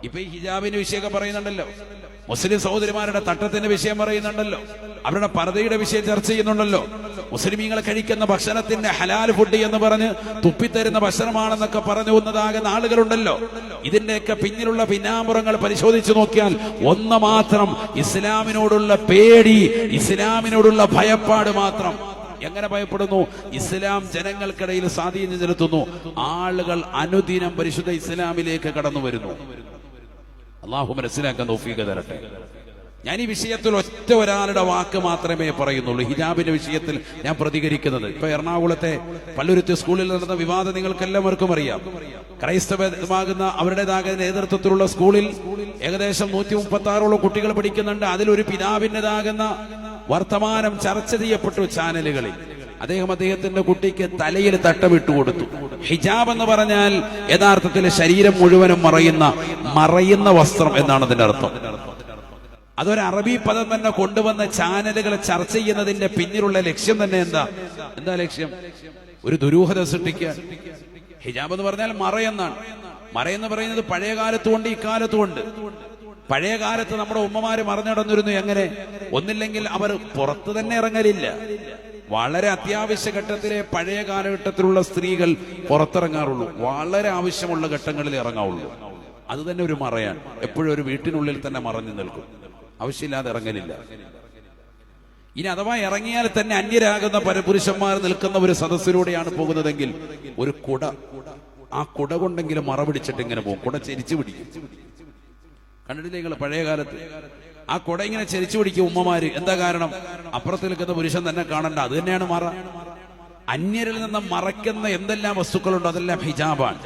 ഇപ്പൊ ഈ ഹിജാബിന്റെ വിഷയമൊക്കെ പറയുന്നുണ്ടല്ലോ, മുസ്ലിം സഹോദരിമാരുടെ തട്ടത്തിന്റെ വിഷയം പറയുന്നുണ്ടല്ലോ, അവരുടെ പർദയുടെ വിഷയം ചർച്ച ചെയ്യുന്നുണ്ടല്ലോ, മുസ്ലിമീങ്ങൾ കഴിക്കുന്ന ഭക്ഷണത്തിന്റെ ഹലാൽ ഫുഡ് എന്ന് പറഞ്ഞ് തുപ്പിത്തരുന്ന ഭക്ഷണമാണെന്നൊക്കെ പറഞ്ഞു വന്നതാകുന്ന ആളുകളുണ്ടല്ലോ. ഇതിന്റെയൊക്കെ പിന്നിലുള്ള പിന്നാമ്പുറങ്ങൾ പരിശോധിച്ചു നോക്കിയാൽ ഒന്ന് മാത്രം, ഇസ്ലാമിനോടുള്ള പേടി, ഇസ്ലാമിനോടുള്ള ഭയപ്പാട് മാത്രം. എങ്ങനെ ഭയപ്പെടുന്നു? ഇസ്ലാം ജനങ്ങൾക്കിടയിൽ സ്വാധീനം ചെലുത്തുന്നു. ആളുകൾ അനുദിനം പരിശുദ്ധ ഇസ്ലാമിലേക്ക് കടന്നു വരുന്നു. അള്ളാഹു മനസ്സിലാക്കാൻ തൗഫീഖ് തരട്ടെ. ഞാൻ ഈ വിഷയത്തിൽ ഒറ്റ ഒരാളുടെ വാക്ക് മാത്രമേ പറയുന്നുള്ളൂ. ഹിജാബിന്റെ വിഷയത്തിൽ ഞാൻ പ്രതികരിക്കുന്നത്. ഇപ്പൊ എറണാകുളത്തെ പള്ളുരുത്തി സ്കൂളിൽ നടന്ന വിവാദം നിങ്ങൾക്ക് എല്ലാവർക്കും അറിയാം. ക്രൈസ്തവമാകുന്ന അവരുടേതാകുന്ന നേതൃത്വത്തിലുള്ള സ്കൂളിൽ ഏകദേശം 136 കുട്ടികൾ പഠിക്കുന്നുണ്ട്. അതിലൊരു പിതാവിൻ്റെതാകുന്ന വർത്തമാനം ചർച്ച ചെയ്യപ്പെട്ടു ചാനലുകളിൽ. അദ്ദേഹത്തിന്റെ കുട്ടിക്ക് തലയിൽ തട്ടമിട്ട് കൊടുത്തു. ഹിജാബ് എന്ന് പറഞ്ഞാൽ യഥാർത്ഥത്തിൽ ശരീരം മുഴുവനും മറയുന്ന വസ്ത്രം എന്നാണ് അതിന്റെ അർത്ഥം. അതൊരു അറബി പദം തന്നെ കൊണ്ടുവന്ന ചാനലുകൾ ചർച്ച ചെയ്യുന്നതിന്റെ പിന്നിലുള്ള ലക്ഷ്യം തന്നെ എന്താ ലക്ഷ്യം? ഒരു ദുരൂഹത സൃഷ്ടിക്കുക. ഹിജാബ് എന്ന് പറഞ്ഞാൽ മറയെന്നാണ്. മറയെന്ന് പറയുന്നത് പഴയ കാലത്തുകൊണ്ട് ഇക്കാലത്തുകൊണ്ട്. പഴയ കാലത്ത് നമ്മുടെ ഉമ്മമാര് മറഞ്ഞു നടന്നിരുന്നു. എങ്ങനെ? ഒന്നില്ലെങ്കിൽ അവർ പുറത്തു തന്നെ ഇറങ്ങലില്ല. വളരെ അത്യാവശ്യ ഘട്ടത്തിലെ പഴയ കാലഘട്ടത്തിലുള്ള സ്ത്രീകൾ പുറത്തിറങ്ങാറുള്ളൂ. വളരെ ആവശ്യമുള്ള ഘട്ടങ്ങളിൽ ഇറങ്ങാവുള്ളൂ. അത് തന്നെ ഒരു മറയാണ്. എപ്പോഴും ഒരു വീട്ടിനുള്ളിൽ തന്നെ മറഞ്ഞു നിൽക്കും. ആവശ്യമില്ലാതെ ഇറങ്ങലില്ല. ഇനി അഥവാ ഇറങ്ങിയാൽ തന്നെ അന്യരാകുന്ന പരപുരുഷന്മാർ നിൽക്കുന്ന ഒരു സദസ്സിലൂടെയാണ് പോകുന്നതെങ്കിൽ ഒരു കുട, ആ കുട കൊണ്ടെങ്കിലും മറ പിടിച്ചിട്ട് ഇങ്ങനെ പോകും. കുട ചെരിച്ചു പിടിക്കും. കണ്ടിട്ടില്ലേ നിങ്ങൾ പഴയ കാലത്ത്? ആ കുട ഇങ്ങനെ ചെരിച്ചു പിടിക്കും ഉമ്മമാര്. എന്താ കാരണം? അപ്പുറത്ത് നിൽക്കുന്ന പുരുഷൻ തന്നെ കാണണ്ട. അത് തന്നെയാണ് മറ. അന്യരിൽ നിന്ന് മറയ്ക്കുന്ന എന്തെല്ലാം വസ്തുക്കളുണ്ടോ അതെല്ലാം ഹിജാബാണ്.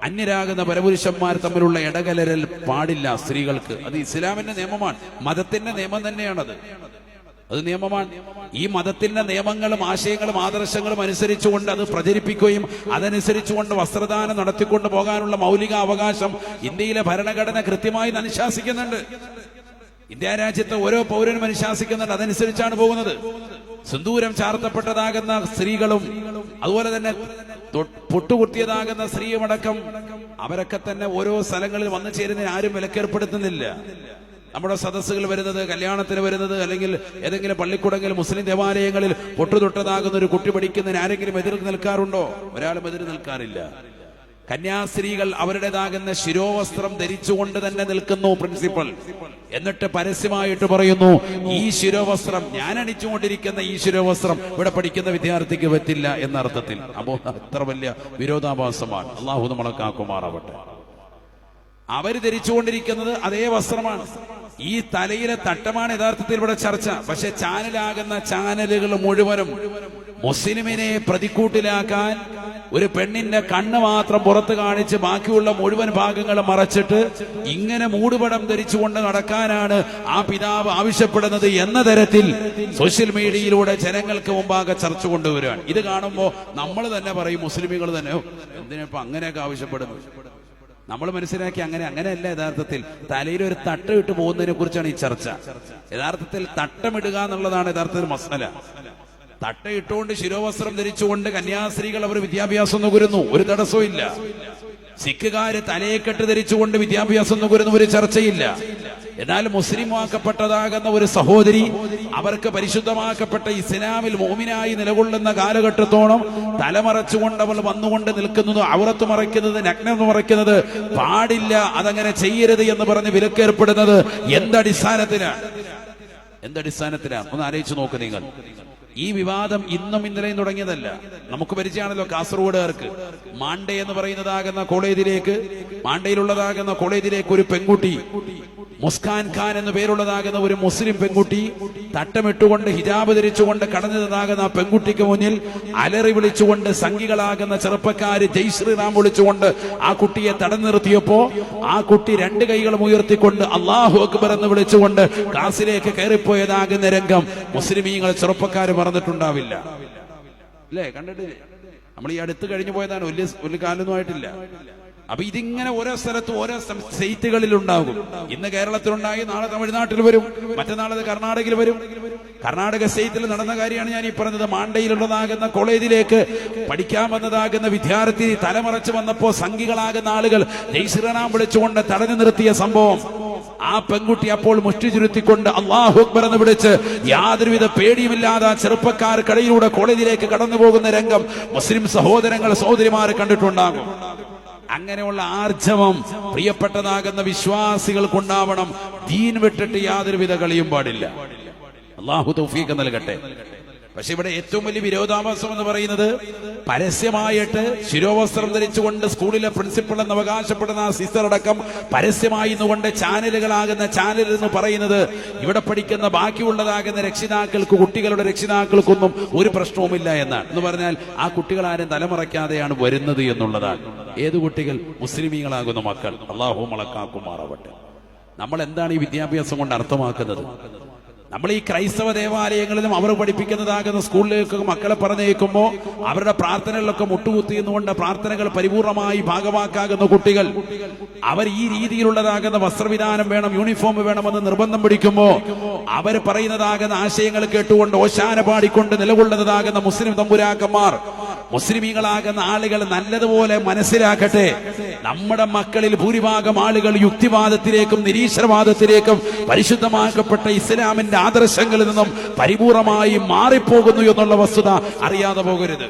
അന്യരാകുന്ന പരപുരുഷന്മാർ തമ്മിലുള്ള ഇടകലരൽ പാടില്ല സ്ത്രീകൾക്ക്. അത് ഇസ്ലാമിന്റെ നിയമമാണ്. മതത്തിന്റെ നിയമം തന്നെയാണത്. അത് നിയമമാണ്. ഈ മതത്തിന്റെ നിയമങ്ങളും ആശയങ്ങളും ആദർശങ്ങളും അനുസരിച്ചുകൊണ്ട് അത് പ്രചരിപ്പിക്കുകയും അതനുസരിച്ചുകൊണ്ട് വസ്ത്രദാനം നടത്തിക്കൊണ്ട് പോകാനുള്ള മൗലിക അവകാശം ഇന്ത്യയിലെ ഭരണഘടന കൃത്യമായി അനുശാസിക്കുന്നുണ്ട്. ഇന്ത്യ രാജ്യത്തെ ഓരോ പൗരനും അനുശാസിക്കുന്നുണ്ട്. അതനുസരിച്ചാണ് പോകുന്നത്. സിന്ദൂരം ചാർത്തപ്പെട്ടതാകുന്ന സ്ത്രീകളും അതുപോലെ തന്നെ പൊട്ടുകുത്തിയതാകുന്ന സ്ത്രീയുമടക്കം അവരൊക്കെ തന്നെ ഓരോ സ്ഥലങ്ങളിൽ വന്നു ചേരുന്നതിന് ആരും വിലക്കേർപ്പെടുത്തുന്നില്ല. നമ്മുടെ സദസ്സുകൾ വരുന്നത്, കല്യാണത്തിന് വരുന്നത്, അല്ലെങ്കിൽ ഏതെങ്കിലും പള്ളിക്കൂടങ്ങളിൽ മുസ്ലിം ദേവാലയങ്ങളിൽ പൊട്ടുതൊട്ടതാകുന്ന ഒരു കുട്ടി പഠിക്കുന്നതിന് ആരെങ്കിലും എതിർ നിൽക്കാറുണ്ടോ? ഒരാളും എതിർ നിൽക്കാറില്ല. കന്യാസ്ത്രീകൾ അവരുടേതാകുന്ന ശിരോവസ്ത്രം ധരിച്ചുകൊണ്ട് തന്നെ നിൽക്കുന്നു പ്രിൻസിപ്പൽ. എന്നിട്ട് പരസ്യമായിട്ട് പറയുന്നു, ഈ ശിരോവസ്ത്രം, ഞാൻ അണിച്ചുകൊണ്ടിരിക്കുന്ന ഈ ശിരോവസ്ത്രം ഇവിടെ പഠിക്കുന്ന വിദ്യാർത്ഥിക്ക് പറ്റില്ല എന്ന അർത്ഥത്തിൽ. അപ്പോ അത്ര വലിയ വിരോധാഭാസമാണ്. അള്ളാഹു നമ്മളെ കാക്കുമാറാവട്ടെ. അവര് ധരിച്ചുകൊണ്ടിരിക്കുന്നത് അതേ വസ്ത്രമാണ്. ഈ തലയിലെ തട്ടമാണ് യഥാർത്ഥത്തിൽ ഇവിടെ ചർച്ച. പക്ഷെ ചാനലാകുന്ന ചാനലുകൾ മുഴുവനും മുസ്ലിമിനെ പ്രതിക്കൂട്ടിലാക്കാൻ ഒരു പെണ്ണിന്റെ കണ്ണ് മാത്രം പുറത്ത് കാണിച്ച് ബാക്കിയുള്ള മുഴുവൻ ഭാഗങ്ങളും മറച്ചിട്ട് ഇങ്ങനെ മൂടുപടം ധരിച്ചുകൊണ്ട് നടക്കാനാണ് ആ പിതാവ് ആവശ്യപ്പെടുന്നത് എന്ന തരത്തിൽ സോഷ്യൽ മീഡിയയിലൂടെ ജനങ്ങൾക്ക് മുമ്പാകെ ചർച്ച കൊണ്ടുവരികയാണ്. ഇത് കാണുമ്പോൾ നമ്മൾ തന്നെ പറയും, മുസ്ലിമുകൾ തന്നെ, എന്തിനാ അങ്ങനെയൊക്കെ ആവശ്യപ്പെടുന്നു? നമ്മൾ മനസ്സിലാക്കി അങ്ങനെയല്ല. യഥാർത്ഥത്തിൽ തലയിൽ ഒരു തട്ട ഇട്ട് പോകുന്നതിനെ കുറിച്ചാണ് ഈ ചർച്ച. യഥാർത്ഥത്തിൽ തട്ടമിടുക എന്നുള്ളതാണ് യഥാർത്ഥത്തിൽ മസ്അല. തട്ട ഇട്ടുകൊണ്ട് ശിരോവസ്ത്രം ധരിച്ചുകൊണ്ട് കന്യാസ്ത്രീകൾ അവർ വിദ്യാഭ്യാസം നുകരുന്നു, ഒരു തടസ്സവും ഇല്ല. സിഖുകാര് തലയെക്കെട്ട് ധരിച്ചുകൊണ്ട് വിദ്യാഭ്യാസം നുകരുന്ന ഒരു ചർച്ചയില്ല. എന്നാൽ മുസ്ലിമാക്കപ്പെട്ടതാകുന്ന ഒരു സഹോദരി അവർക്ക് പരിശുദ്ധമാക്കപ്പെട്ട ഇസ്ലാമിൽ മോമിനായി നിലകൊള്ളുന്ന കാലഘട്ടത്തോളം തലമറച്ചുകൊണ്ട് അവൾ വന്നുകൊണ്ട് നിൽക്കുന്നത്, ഔറത്ത് മറയ്ക്കുന്നത്, നഗ്നം മറയ്ക്കുന്നത് പാടില്ല, അതങ്ങനെ ചെയ്യരുത് എന്ന് പറഞ്ഞ് വിലക്കേർപ്പെടുന്നത് എന്തടിസ്ഥാനത്തിലാണ്? ഒന്ന് ആലോചിച്ച് നോക്ക് നിങ്ങൾ. ഈ വിവാദം ഇന്നും ഇന്നലെയും തുടങ്ങിയതല്ല. നമുക്ക് പരിചയമാണല്ലോ കാസർഗോഡുകാർക്ക്. മാണ്ഡെ എന്ന് പറയുന്നതാകുന്ന മാണ്ഡയിലുള്ളതാകുന്ന കോളേജിലേക്ക് ഒരു പെൺകുട്ടി, മുസ്കാൻ ഖാൻ എന്ന് പേരുള്ളതാകുന്ന ഒരു മുസ്ലിം പെൺകുട്ടി തട്ടമിട്ടുകൊണ്ട് ഹിജാബ് ധരിച്ചുകൊണ്ട് കടന്നതാകുന്ന ആ പെൺകുട്ടിക്ക് മുന്നിൽ അലറി വിളിച്ചുകൊണ്ട് സംഘികളാകുന്ന ചെറുപ്പക്കാര് ജയ് ശ്രീറാം വിളിച്ചുകൊണ്ട് ആ കുട്ടിയെ തടഞ്ഞു നിർത്തിയപ്പോ ആ കുട്ടി 2 കൈകളും ഉയർത്തിക്കൊണ്ട് അല്ലാഹു അക്ബർ എന്ന് വിളിച്ചുകൊണ്ട് ക്ലാസ്സിലേക്ക് കയറിപ്പോയതാകുന്ന രംഗം മുസ്ലിമീങ്ങൾ ചെറുപ്പക്കാര് മറന്നിട്ടുണ്ടാവില്ല അല്ലേ? കണ്ടിട്ടില്ലേ? നമ്മൾ ഈ അടുത്ത് കഴിഞ്ഞു പോയതാണ്, വലിയ കാലൊന്നും ആയിട്ടില്ല. അപ്പൊ ഇതിങ്ങനെ ഓരോ സ്ഥലത്തും ഓരോ സ്റ്റേറ്റുകളിൽ ഉണ്ടാകും. ഇന്ന് കേരളത്തിലുണ്ടായി, നാളെ തമിഴ്നാട്ടിൽ വരും, മറ്റന്നാളത് കർണാടകയിൽ വരും. കർണാടക സ്റ്റേറ്റിൽ നടന്ന കാര്യമാണ് ഞാൻ ഈ പറഞ്ഞത്. മാണ്ടയിലുള്ളതാകുന്ന കോളേജിലേക്ക് പഠിക്കാൻ വന്നതാകുന്ന വിദ്യാർത്ഥി തലമറച്ചു വന്നപ്പോ സംഘികളാകുന്ന ആളുകൾ ജയ് ശ്രീറാം വിളിച്ചുകൊണ്ട് തടഞ്ഞു നിർത്തിയ സംഭവം. ആ പെൺകുട്ടി അപ്പോൾ മുഷ്ടി ചുരുത്തിക്കൊണ്ട് അല്ലാഹു അക്ബർ എന്ന് വിളിച്ച് യാതൊരുവിധ പേടിയുമില്ലാതെ ചെറുപ്പക്കാർക്കിടയിലൂടെ കോളേജിലേക്ക് കടന്നു പോകുന്ന രംഗം മുസ്ലിം സഹോദരങ്ങൾ സഹോദരിമാർ കണ്ടിട്ടുണ്ടാകും. അങ്ങനെയുള്ള ആർജവം പ്രിയപ്പെട്ടതാകുന്ന വിശ്വാസികൾക്കുണ്ടാവണം. ദീൻ വിട്ടിട്ട് യാതൊരുവിധ കളിയും പാടില്ല. അല്ലാഹു തൗഫീഖ് നൽകട്ടെ. പക്ഷെ ഇവിടെ ഏറ്റവും വലിയ വിരോധാഭാസം എന്ന് പറയുന്നത് പരസ്യമായിട്ട് ശിരോവസ്ത്രം ധരിച്ചുകൊണ്ട് സ്കൂളിലെ പ്രിൻസിപ്പൾ എന്ന് അവകാശപ്പെടുന്ന ആ സിസ്റ്റർ അടക്കം പരസ്യമായി ഇന്നുകൊണ്ട് ചാനലുകളാകുന്ന ചാനൽ എന്ന് പറയുന്നത് ഇവിടെ പഠിക്കുന്ന ബാക്കിയുള്ളതാകുന്ന രക്ഷിതാക്കൾക്ക്, കുട്ടികളുടെ രക്ഷിതാക്കൾക്കൊന്നും ഒരു പ്രശ്നവുമില്ല എന്നാണ്. എന്ന് പറഞ്ഞാൽ ആ കുട്ടികൾ ആരും തലമറയ്ക്കാതെയാണ് വരുന്നത് എന്നുള്ളതാണ്. ഏത് കുട്ടികൾ? മുസ്ലിമീങ്ങളാകുന്ന മക്കൾ. അല്ലാഹു മലക്കാക്കുമാറാവട്ടെ. നമ്മൾ എന്താണ് ഈ വിദ്യാഭ്യാസം കൊണ്ട് അർത്ഥമാക്കുന്നത്? നമ്മൾ ഈ ക്രൈസ്തവ ദേവാലയങ്ങളിലും അവർ പഠിപ്പിക്കുന്നതാകുന്ന സ്കൂളിലേക്കൊക്കെ മക്കളെ പറഞ്ഞേക്കുമ്പോൾ അവരുടെ പ്രാർത്ഥനകളിലൊക്കെ മുട്ടുകുത്തിയുന്നുകൊണ്ട് പ്രാർത്ഥനകൾ പരിപൂർണമായി ഭാഗമാക്കാകുന്ന കുട്ടികൾ അവർ ഈ രീതിയിലുള്ളതാകുന്ന വസ്ത്രവിധാനം വേണം, യൂണിഫോം വേണമെന്ന് നിർബന്ധം പിടിക്കുമ്പോൾ അവർ പറയുന്നതാകുന്ന ആശയങ്ങൾ കേട്ടുകൊണ്ട് ഓശാന പാടിക്കൊണ്ട് നിലകൊള്ളുന്നതാകുന്ന മുസ്ലിം തമ്പുരാക്കന്മാർ, മുസ്ലിമീങ്ങളാകുന്ന ആളുകൾ നല്ലതുപോലെ മനസ്സിലാക്കട്ടെ. നമ്മുടെ മക്കളിൽ ഭൂരിഭാഗം ആളുകൾ യുക്തിവാദത്തിലേക്കും നിരീശ്വരവാദത്തിലേക്കും പരിശുദ്ധമാക്കപ്പെട്ട ഇസ്ലാമിന്റെ ആദർശങ്ങളിൽ നിന്നും പരിപൂർണമായി മാറിപ്പോകുന്നു എന്നുള്ള വസ്തുത അറിയാതെ പോകരുത്.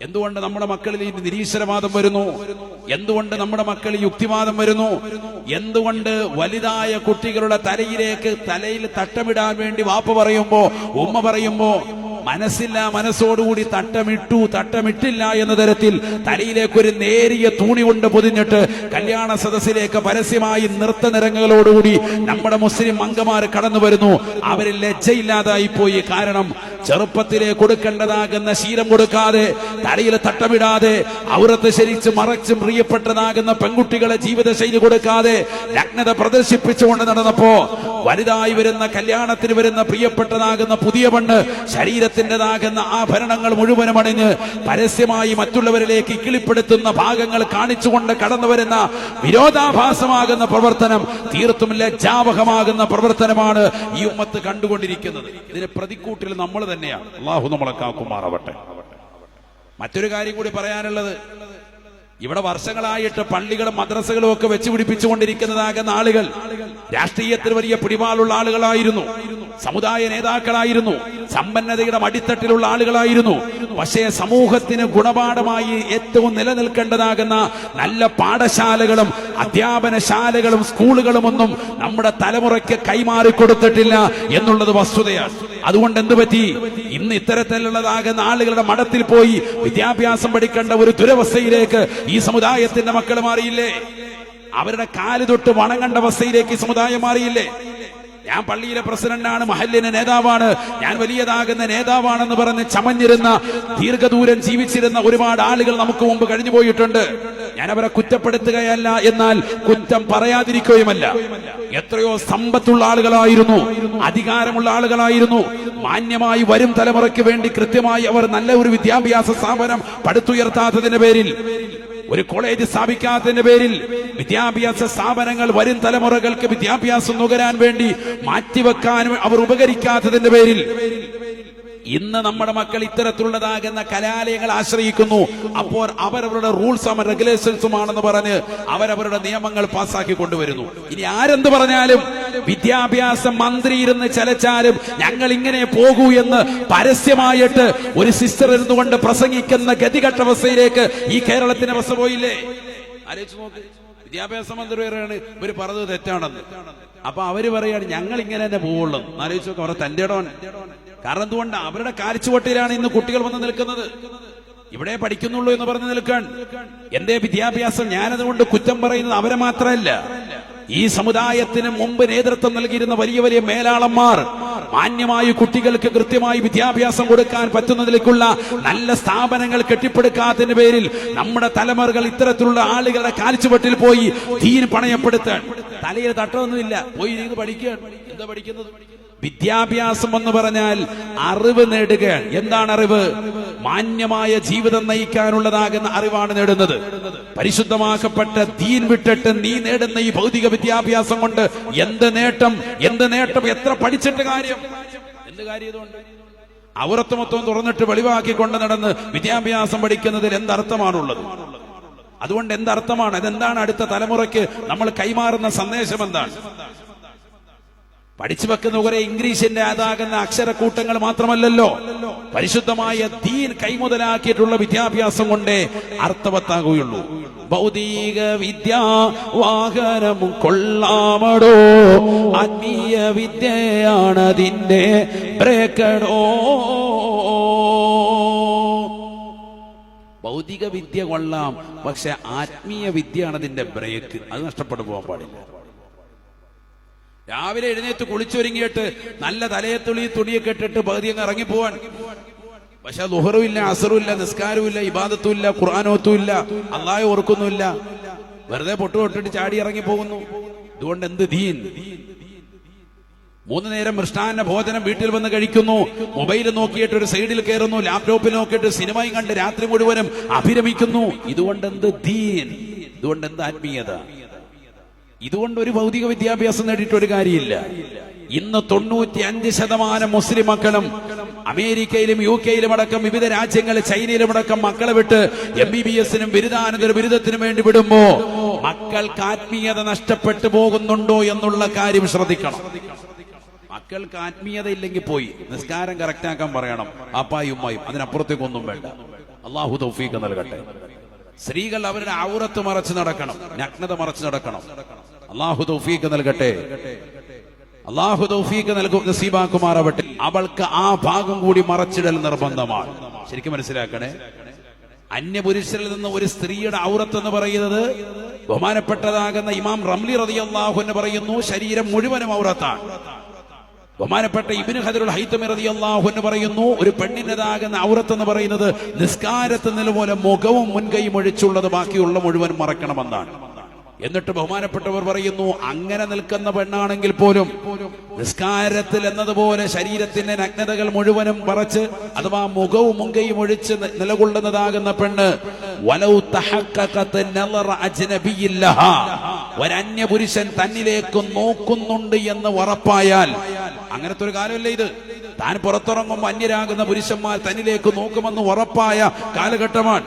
എന്തുകൊണ്ട് നമ്മുടെ മക്കളിൽ ഈ നിരീശ്വരവാദം വരുന്നു? എന്തുകൊണ്ട് നമ്മുടെ മക്കളിൽ യുക്തിവാദം വരുന്നു? എന്തുകൊണ്ട് വലുതായ കുട്ടികളുടെ തലയിൽ തട്ടമിടാൻ വേണ്ടി വാപ്പ പറയുമ്പോ, ഉമ്മ പറയുമ്പോ മനസ്സില്ല മനസ്സോടുകൂടി തട്ടമിട്ടില്ല എന്ന തരത്തിൽ തലയിലേക്ക് ഒരു നേരിയ തൂണി കൊണ്ട് പൊതിഞ്ഞിട്ട് കല്യാണ സദസ്സിലേക്ക് പരസ്യമായി നൃത്തനിരങ്ങുകളോടുകൂടി നമ്മുടെ മുസ്ലിം അംഗമാർ കടന്നു വരുന്നു. അവരിൽ ലജ്ജയില്ലാതായി പോയി. കാരണം ചെറുപ്പത്തിലെ കൊടുക്കേണ്ടതാകുന്ന ശീലം കൊടുക്കാതെ, തലയിൽ തട്ടമിടാതെ, ഔറത്ത് ശരിച്ച് മറച്ചും പ്രിയപ്പെട്ടതാകുന്ന പെൺകുട്ടികളെ ജീവിതശൈലി കൊടുക്കാതെ നഗ്നത പ്രദർശിപ്പിച്ചുകൊണ്ട് നടന്നപ്പോ വലുതായി വരുന്ന കല്യാണത്തിന് വരുന്ന പ്രിയപ്പെട്ടതാകുന്ന പുതിയ പെണ്ണ് ശരീരത്തിൻ്റെതാകുന്ന ആഭരണങ്ങൾ മുഴുവനും അണിഞ്ഞ് പരസ്യമായി മറ്റുള്ളവരിലേക്ക് ഇക്കിളിപ്പെടുത്തുന്ന ഭാഗങ്ങൾ കാണിച്ചുകൊണ്ട് കടന്നു വരുന്ന വിരോധാഭാസമാകുന്ന പ്രവർത്തനം, തീർത്തും ലജ്ജാവഹമാകുന്ന പ്രവർത്തനമാണ് ഈ ഉമ്മത്ത് കണ്ടുകൊണ്ടിരിക്കുന്നത്. ഇതിന് പ്രതിക്കൂട്ടിൽ നമ്മൾ തന്നെയാണ്. അല്ലാഹു നമ്മളെ കാക്കുമാറാവട്ടെ. മറ്റൊരു കാര്യം കൂടി പറയാനുള്ളത്, ഇവിടെ വർഷങ്ങളായിട്ട് പള്ളികളും മദ്രസകളും ഒക്കെ വെച്ച് പിടിപ്പിച്ചുകൊണ്ടിരിക്കുന്നതാകുന്ന ആളുകൾ രാഷ്ട്രീയത്തിൽ വലിയ പിടിപാടുള്ള ആളുകളായിരുന്നു, സമുദായ നേതാക്കളായിരുന്നു, സമ്പന്നതയുടെ അടിത്തട്ടിലുള്ള ആളുകളായിരുന്നു. പക്ഷേ സമൂഹത്തിന് ഗുണപാഠമായി ഏറ്റവും നിലനിൽക്കേണ്ടതാകുന്ന നല്ല പാഠശാലകളും അധ്യാപനശാലകളും സ്കൂളുകളും ഒന്നും നമ്മുടെ തലമുറയ്ക്ക് കൈമാറിക്കൊടുത്തിട്ടില്ല എന്നുള്ളത് വസ്തുതയാണ്. അതുകൊണ്ട് എന്ത് പറ്റി? ഇന്ന് ഇത്തരത്തിലുള്ളതാകുന്ന ആളുകളുടെ മഠത്തിൽ പോയി വിദ്യാഭ്യാസം പഠിക്കേണ്ട ഒരു ദുരവസ്ഥയിലേക്ക് ഈ സമുദായത്തിന്റെ മക്കൾ മാറിയില്ലേ? അവരുടെ കാല് തൊട്ട് വണങ്ങേണ്ട അവസ്ഥയിലേക്ക് ഈ സമുദായം മാറിയില്ലേ? ഞാൻ പള്ളിയിലെ പ്രസിഡന്റാണ്, മഹല്ലിന്റെ നേതാവാണ്, ഞാൻ വലിയതാകുന്ന നേതാവാണെന്ന് പറഞ്ഞ് ചമഞ്ഞിരുന്ന, ദീർഘദൂരം ജീവിച്ചിരുന്ന ഒരുപാട് ആളുകൾ നമുക്ക് മുമ്പ് കഴിഞ്ഞു പോയിട്ടുണ്ട്. ഞാൻ അവരെ കുറ്റപ്പെടുത്തുകയല്ല, എന്നാൽ കുറ്റം പറയാതിരിക്കുകയുമല്ല. എത്രയോ സമ്പത്തുള്ള ആളുകളായിരുന്നു, അധികാരമുള്ള ആളുകളായിരുന്നു. മാന്യമായി വരും തലമുറയ്ക്ക് വേണ്ടി കൃത്യമായി അവർ നല്ല ഒരു വിദ്യാഭ്യാസ സ്ഥാപനം പടുത്തുയർത്താത്തതിന്റെ പേരിൽ, ഒരു കോളേജ് സ്ഥാപിക്കാത്തതിന്റെ പേരിൽ, വിദ്യാഭ്യാസ സ്ഥാപനങ്ങൾ വരും തലമുറകൾക്ക് വിദ്യാഭ്യാസം നുകരാൻ വേണ്ടി മാറ്റിവെക്കാൻ അവർ ഉപകരിക്കാത്തതിന്റെ പേരിൽ ഇന്ന് നമ്മുടെ മക്കൾ ഇത്തരത്തിലുള്ളതാകുന്ന കലാലയങ്ങൾ ആശ്രയിക്കുന്നു. അപ്പോൾ അവരവരുടെ റൂൾസ് ആൻഡ് റെഗുലേഷൻസുമാണെന്ന് പറഞ്ഞ് അവരവരുടെ നിയമങ്ങൾ പാസ്സാക്കി കൊണ്ടുവരുന്നു. ഇനി ആരെന്ത് പറഞ്ഞാലും, വിദ്യാഭ്യാസ മന്ത്രി ഇരുന്ന് ചലച്ചാലും ഞങ്ങൾ ഇങ്ങനെ പോകൂ എന്ന് പരസ്യമായിട്ട് ഒരു സിസ്റ്റർ ഇരുന്നുകൊണ്ട് പ്രസംഗിക്കുന്ന ഗതികെട്ടവസ്ഥയിലേക്ക് ഈ കേരളത്തിന്റെ അവസ്ഥ പോയില്ലേ? ആലോചിച്ച് നോക്ക്. വിദ്യാഭ്യാസ മന്ത്രി പറയാണ് ഇവര് പറഞ്ഞത് തെറ്റാണെന്ന്. അപ്പൊ അവര് പറയാണ് ഞങ്ങൾ ഇങ്ങനെ തന്നെ പോവുള്ളൂ. ആലോചിച്ച് നോക്ക്. അവരുടെ തന്റെ ഇടമാണ്. കാരണം എന്തുകൊണ്ട്? അവരുടെ കാഴ്ചവട്ടിലാണ് ഇന്ന് കുട്ടികൾ വന്ന് നിൽക്കുന്നത്. ഇവിടെ പഠിക്കുന്നുള്ളൂ എന്ന് പറഞ്ഞ് നിൽക്കാൻ എന്റെ വിദ്യാഭ്യാസം, ഞാനതുകൊണ്ട് കുറ്റം പറയുന്നത് അവരെ മാത്രമല്ല, ഈ സമുദായത്തിന് മുമ്പ് നേതൃത്വം നൽകിയിരുന്ന വലിയ വലിയ മേലാളന്മാർ മാന്യമായി കുട്ടികൾക്ക് കൃത്യമായി വിദ്യാഭ്യാസം കൊടുക്കാൻ പറ്റുന്നതിലേക്കുള്ള നല്ല സ്ഥാപനങ്ങൾ കെട്ടിപ്പടുക്കാത്തതിന്റെ പേരിൽ നമ്മുടെ തലമുറകൾ ഇത്തരത്തിലുള്ള ആളുകളുടെ കാൽച്ചുവട്ടിൽ പോയി ദീൻ പണയപ്പെടുത്താൻ. തലയിൽ തട്ടമൊന്നുമില്ല, പോയി ഇരുന്ന് പഠിക്കുകയാണ്. എന്താ പഠിക്കുന്നത്? വിദ്യാഭ്യാസം എന്ന് പറഞ്ഞാൽ അറിവ് നേടുകയാണ്. എന്താണ് അറിവ്? മാന്യമായ ജീവിതം നയിക്കാനുള്ളതാകുന്ന അറിവാണ് നേടുന്നത്. പരിശുദ്ധമാക്കപ്പെട്ട ദീൻ വിട്ടിട്ട് നീ നേടുന്ന ഈ ഭൗതിക വിദ്യാഭ്യാസം കൊണ്ട് എന്ത് നേട്ടം? എത്ര പഠിച്ചിട്ട് കാര്യം? എന്ത് കാര്യം ഇതുകൊണ്ട്? ഔറത്ത് മൊത്തം തുറന്നിട്ട് വെളിവാക്കിക്കൊണ്ട് നടന്ന് വിദ്യാഭ്യാസം പഠിക്കുന്നതിൽ എന്തർത്ഥമാണുള്ളത്? അതുകൊണ്ട് എന്തർത്ഥമാണ്? അതെന്താണ് അടുത്ത തലമുറയ്ക്ക് നമ്മൾ കൈമാറുന്ന സന്ദേശം? എന്താണ്? പഠിച്ചു വെക്കുന്ന കുറെ ഇംഗ്ലീഷിന്റെ അതാകുന്ന അക്ഷരക്കൂട്ടങ്ങൾ മാത്രമല്ലല്ലോ, പരിശുദ്ധമായ ദീൻ കൈമുതലാക്കിയിട്ടുള്ള വിദ്യാഭ്യാസം കൊണ്ടേ അർത്ഥവത്താകുകയുള്ളൂ. ഭൗതിക വിദ്യ വാഹനം കൊള്ളാമടോ, ആത്മീയ വിദ്യയാണതിന്റെ ബ്രേക്കടോ. ഭൗതിക വിദ്യ കൊള്ളാം, പക്ഷെ ആത്മീയ വിദ്യയാണ് അതിന്റെ ബ്രേക്ക്. അത് നഷ്ടപ്പെട്ടു പോകാൻ പാടില്ല. രാവിലെ എഴുന്നേറ്റ് കുളിച്ചൊരുങ്ങിയിട്ട് നല്ല തലയത്തുള്ളി തുണിയൊക്കെ ഇട്ടിട്ട് പകുതി അങ്ങ് ഇറങ്ങിപ്പോവാൻ. പക്ഷെ ളുഹറും ഇല്ല, അസറും ഇല്ല, നിസ്കാരവും ഇല്ല, ഇബാദത്തും ഇല്ല, ഖുർആനോത്തും ഇല്ല, അല്ലാഹു ഓർക്കുന്നുമില്ല, വെറുതെ പൊട്ടിട്ട് ചാടി ഇറങ്ങി പോകുന്നു. ഇതുകൊണ്ട് എന്ത് ദീൻ? 3 നേരം മൃഷ്ടാന്ന ഭോജനം വീട്ടിൽ വന്ന് കഴിക്കുന്നു, മൊബൈൽ നോക്കിയിട്ട് ഒരു സൈഡിൽ കയറുന്നു, ലാപ്ടോപ്പിൽ നോക്കിയിട്ട് സിനിമയും കണ്ട് രാത്രി മുഴുവനും അഭിരമിക്കുന്നു. ഇതുകൊണ്ട് എന്ത് ദീൻ? ഇതുകൊണ്ട് എന്ത് ആത്മീയത? ഇതുകൊണ്ട് ഒരു ഭൗതിക വിദ്യാഭ്യാസം നേടിയിട്ട് ഒരു കാര്യമില്ല. ഇന്ന് 95% മുസ്ലിം മക്കളും അമേരിക്കയിലും UK അടക്കം വിവിധ രാജ്യങ്ങൾ, ചൈനയിലും അടക്കം മക്കളെ വിട്ട് MBBS-നും ബിരുദാനന്തര ബിരുദത്തിനും വേണ്ടി വിടുമ്പോ മക്കൾക്ക് ആത്മീയത നഷ്ടപ്പെട്ടു പോകുന്നുണ്ടോ എന്നുള്ള കാര്യം ശ്രദ്ധിക്കണം. മക്കൾക്ക് ആത്മീയത ഇല്ലെങ്കിൽ പോയി നിസ്കാരം കറക്റ്റാക്കാൻ പറയണം അപ്പായും ഉമ്മായും, അതിനപ്പുറത്തേക്കൊന്നും വേണ്ട. അള്ളാഹു തൗഫീഖ് നൽകട്ടെ. സ്ത്രീകൾ അവരുടെ ഔറത്ത് മറച്ച് നടക്കണം, നഗ്നത മറച്ച് നടക്കണം. അള്ളാഹു തൗഫീഖ് നൽകട്ടെ. അള്ളാഹു തൗഫീഖ് നസീബാക്കുമാറാവട്ടെ. അവൾക്ക് ആ ഭാഗം കൂടി മറച്ചിടൽ നിർബന്ധമാണ്. ശരിക്കും മനസ്സിലാക്കണേ. അന്യപുരുഷരിൽ നിന്ന് ഒരു സ്ത്രീയുടെ ഔറത്ത് എന്ന് പറയുന്നത് ബഹുമാനപ്പെട്ടതാകുന്ന ഇമാം റംലി റളിയല്ലാഹു അൻഹു പറയുന്നു, ശരീരം മുഴുവനും ഔറത്താണ്. ബഹുമാനപ്പെട്ട ഇബ്നു ഹജറുൽ ഹൈതമി റളിയല്ലാഹു അൻഹു പറയുന്നു, ഒരു പെണ്ണിൻ്റെതാകുന്ന ഔറത്ത് എന്ന് പറയുന്നത് നിസ്കാരത്തിൽ പോലെ മുഖവും മുൻകൈയും ഒഴിച്ചുള്ളത് ബാക്കിയുള്ള മുഴുവൻ മറക്കണമെന്നാണ്. എന്നിട്ട് ബഹുമാനപ്പെട്ടവർ പറയുന്നു, അങ്ങനെ നിൽക്കുന്ന പെണ്ണാണെങ്കിൽ പോലും നിസ്കാരത്തിൽ എന്നതുപോലെ ശരീരത്തിന്റെ നഗ്നതകൾ മുഴുവനും മറച്ച് അഥവാ മുഖവും മുൻകൈയും ഒഴിച്ച് നിലകൊള്ളുന്നതാകുന്ന പെണ്ണ് ഒരന്യ പുരുഷൻ തന്നിലേക്ക് നോക്കുന്നുണ്ട് എന്ന് ഉറപ്പായാൽ, അങ്ങനത്തെ ഒരു കാലമല്ലേ ഇത്. താൻ പുറത്തിറങ്ങുമ്പോൾ അന്യരാകുന്ന പുരുഷന്മാർ തന്നിലേക്ക് നോക്കുമെന്ന് ഉറപ്പായ കാലഘട്ടമാണ്.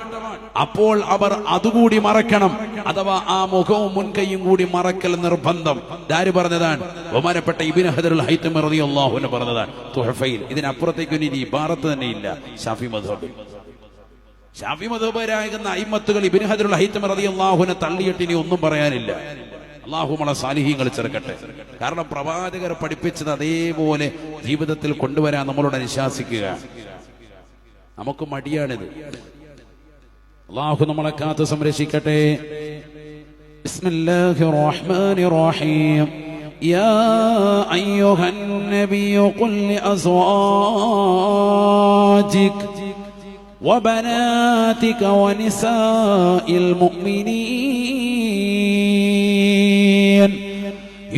അപ്പോൾ അവർ അതുകൂടി മറക്കണം, അഥവാ ആ മുഖവും മുൻകൈയും കൂടി മറക്കൽ നിർബന്ധം. ഇതാര് പറഞ്ഞതാണ്? ബഹുമാനപ്പെട്ട ഇബ്നു ഹജറുൽ ഹൈതമി റളിയല്ലാഹു അൻഹു പറഞ്ഞതാണ് തുഹഫയിൽ. ഇതിനപ്പുറത്തേക്ക് ഇനി ഇബാറത്ത് തന്നെ ഇല്ല ഷാഫി മദ്ഹബിൽ. ഷാഫി മദ്ഹബരാകുന്ന അയിമ്മത്തുകൾ ഇബ്നു ഹജറുൽ ഹൈതമി റളിയല്ലാഹു അൻഹു തള്ളിയിട്ട് ഇനി ഒന്നും പറയാനില്ല. അള്ളാഹു നമ്മളെ സാലിഹീങ്ങൾ ചേർക്കട്ടെ. കാരണം പ്രവാചകർ പഠിപ്പിച്ചത് അതേപോലെ ജീവിതത്തിൽ കൊണ്ടുവരാൻ നമ്മളോട് അനുശാസിക്കുക. നമുക്ക് മടിയാണിത്. അള്ളാഹു നമ്മളെ കാത്ത് സംരക്ഷിക്കട്ടെ. ബിസ്മില്ലാഹിർ റഹ്മാനിർ റഹീം. യാ അയ്യുഹൻ നബിയ്യു ഖുൽ ലിഅസ്വാജിക വബനാതിക വനിസാഇൽ മുഅ്മിനീൻ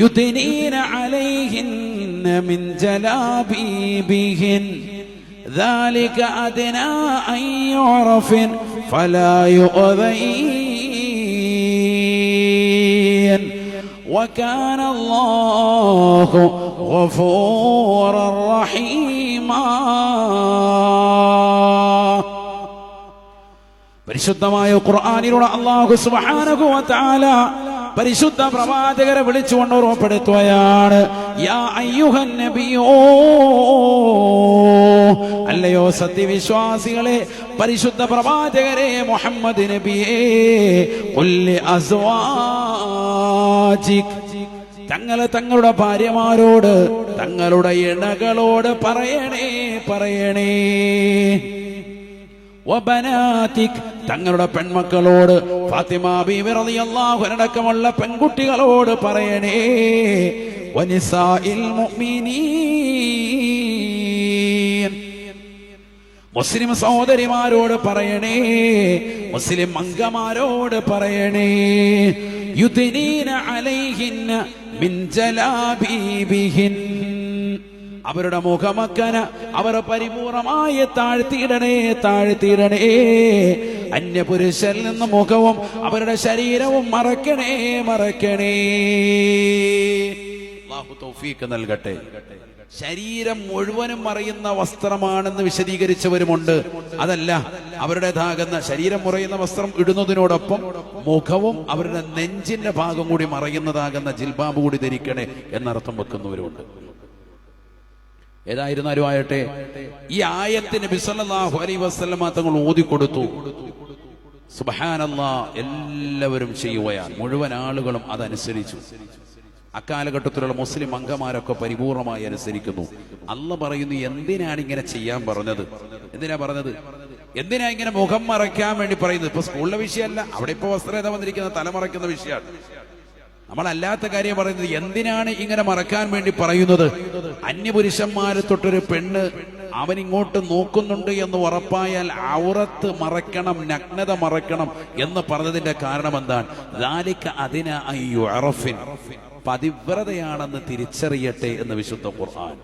യുദ്നീന അലൈഹിന്ന മിൻ ജലാബീബിഹിൻ ذلك أدنى أن يعرفن فلا يؤذين وكان الله غفورا رحيما. പരിശുദ്ധമായ ഖുർആനിലൂടെ അല്ലാഹു സുബ്ഹാനഹു വ തആല പരിശുദ്ധ പ്രവാചകരെ വിളിച്ചുകൊണ്ട് ഓർമ്മപ്പെടുത്തുകയാണ്. യാ അയ്യുഹൻ നബിയോ, അല്ലയോ സത്യവിശ്വാസികളെ, പരിശുദ്ധ പ്രവാചകരെ മുഹമ്മദ് നബിയേ, ഖുൽ ലിഅസ്വാജിക്, തങ്ങളുടെ ഭാര്യമാരോട്, തങ്ങളുടെ ഇണകളോട് പറയണേ. വബനാതിക്, തങ്ങളുടെ പെൺമക്കളോട്, ഫാത്തിമ ബീവി റളിയല്ലാഹു അൻഹ അടക്കമുള്ള പെൺകുട്ടികളോട് പറയണേ. വനിസാഇൽ മുഅ്മിനീൻ, മുസ്ലിം സഹോദരിമാരോട് പറയണേ, മുസ്ലിം അംഗമാരോട് പറയണേ. യുദ്നീന അലൈഹിന്ന മിൻ ജലാബീബിഹിൻ, അവരുടെ മുഖമക്കന അവർ പരിപൂർണമായി താഴ്ത്തിയിടണേ. അന്യപുരുഷരിൽ നിന്ന് മുഖവും അവരുടെ ശരീരവും മറക്കണേ. അല്ലാഹു തൗഫീഖ് നൽകട്ടെ. ശരീരം മുഴുവനും മറയുന്ന വസ്ത്രമാണെന്ന് വിശദീകരിച്ചവരുമുണ്ട്. അതല്ല, അവരുടേതാകുന്ന ശരീരം മറയുന്ന വസ്ത്രം ഇടുന്നതിനോടൊപ്പം മുഖവും അവരുടെ നെഞ്ചിന്റെ ഭാഗം കൂടി മറയുന്നതാകുന്ന ജിൽബാബ് കൂടി ധരിക്കണേ എന്നർത്ഥം വെക്കുന്നവരുമുണ്ട്. ഏതായിരുന്നാലും ആയട്ടെ, ഈ ആയത്തിന് നബി സല്ലല്ലാഹു അലൈഹി വസല്ലമ തങ്ങൾ ഓതിക്കൊടുത്തു. സുബ്ഹാനല്ലാഹ്, എല്ലാവരും ചെയ്യുകയാണ്, മുഴുവൻ ആളുകളും അതനുസരിച്ചു. അക്കാലഘട്ടത്തിലുള്ള മുസ്ലിം അംഗമാരൊക്കെ പരിപൂർണമായി അനുസരിക്കുന്നു. അള്ളാഹ് പറയുന്നു, എന്തിനാണ് ഇങ്ങനെ ചെയ്യാൻ പറഞ്ഞത്? എന്തിനാ ഇങ്ങനെ മുഖം മറയ്ക്കാൻ വേണ്ടി പറയുന്നത്? ഇപ്പൊ സ്കൂളിലെ വിഷയമല്ല, അവിടെ ഇപ്പൊ വസ്ത്രേത വന്നിരിക്കുന്ന തലമറയ്ക്കുന്ന വിഷയമാണ്. നമ്മളല്ലാത്ത കാര്യം പറയുന്നത്. എന്തിനാണ് ഇങ്ങനെ മറക്കാൻ വേണ്ടി പറയുന്നത്? അന്യപുരുഷന്മാരെ തൊട്ടൊരു പെണ്ണ് അവനിങ്ങോട്ട് നോക്കുന്നുണ്ട് എന്ന് ഉറപ്പായാൽ ഔറത്ത് മറക്കണം, നഗ്നത മറക്കണം എന്ന് പറഞ്ഞതിന്റെ കാരണം എന്താണ്? ദാലിക അദിന അയ്യുഅറഫിൻ, പതിവ്രതയാണെന്ന് തിരിച്ചറിയട്ടെ എന്ന് വിശുദ്ധ ഖുർആൻ.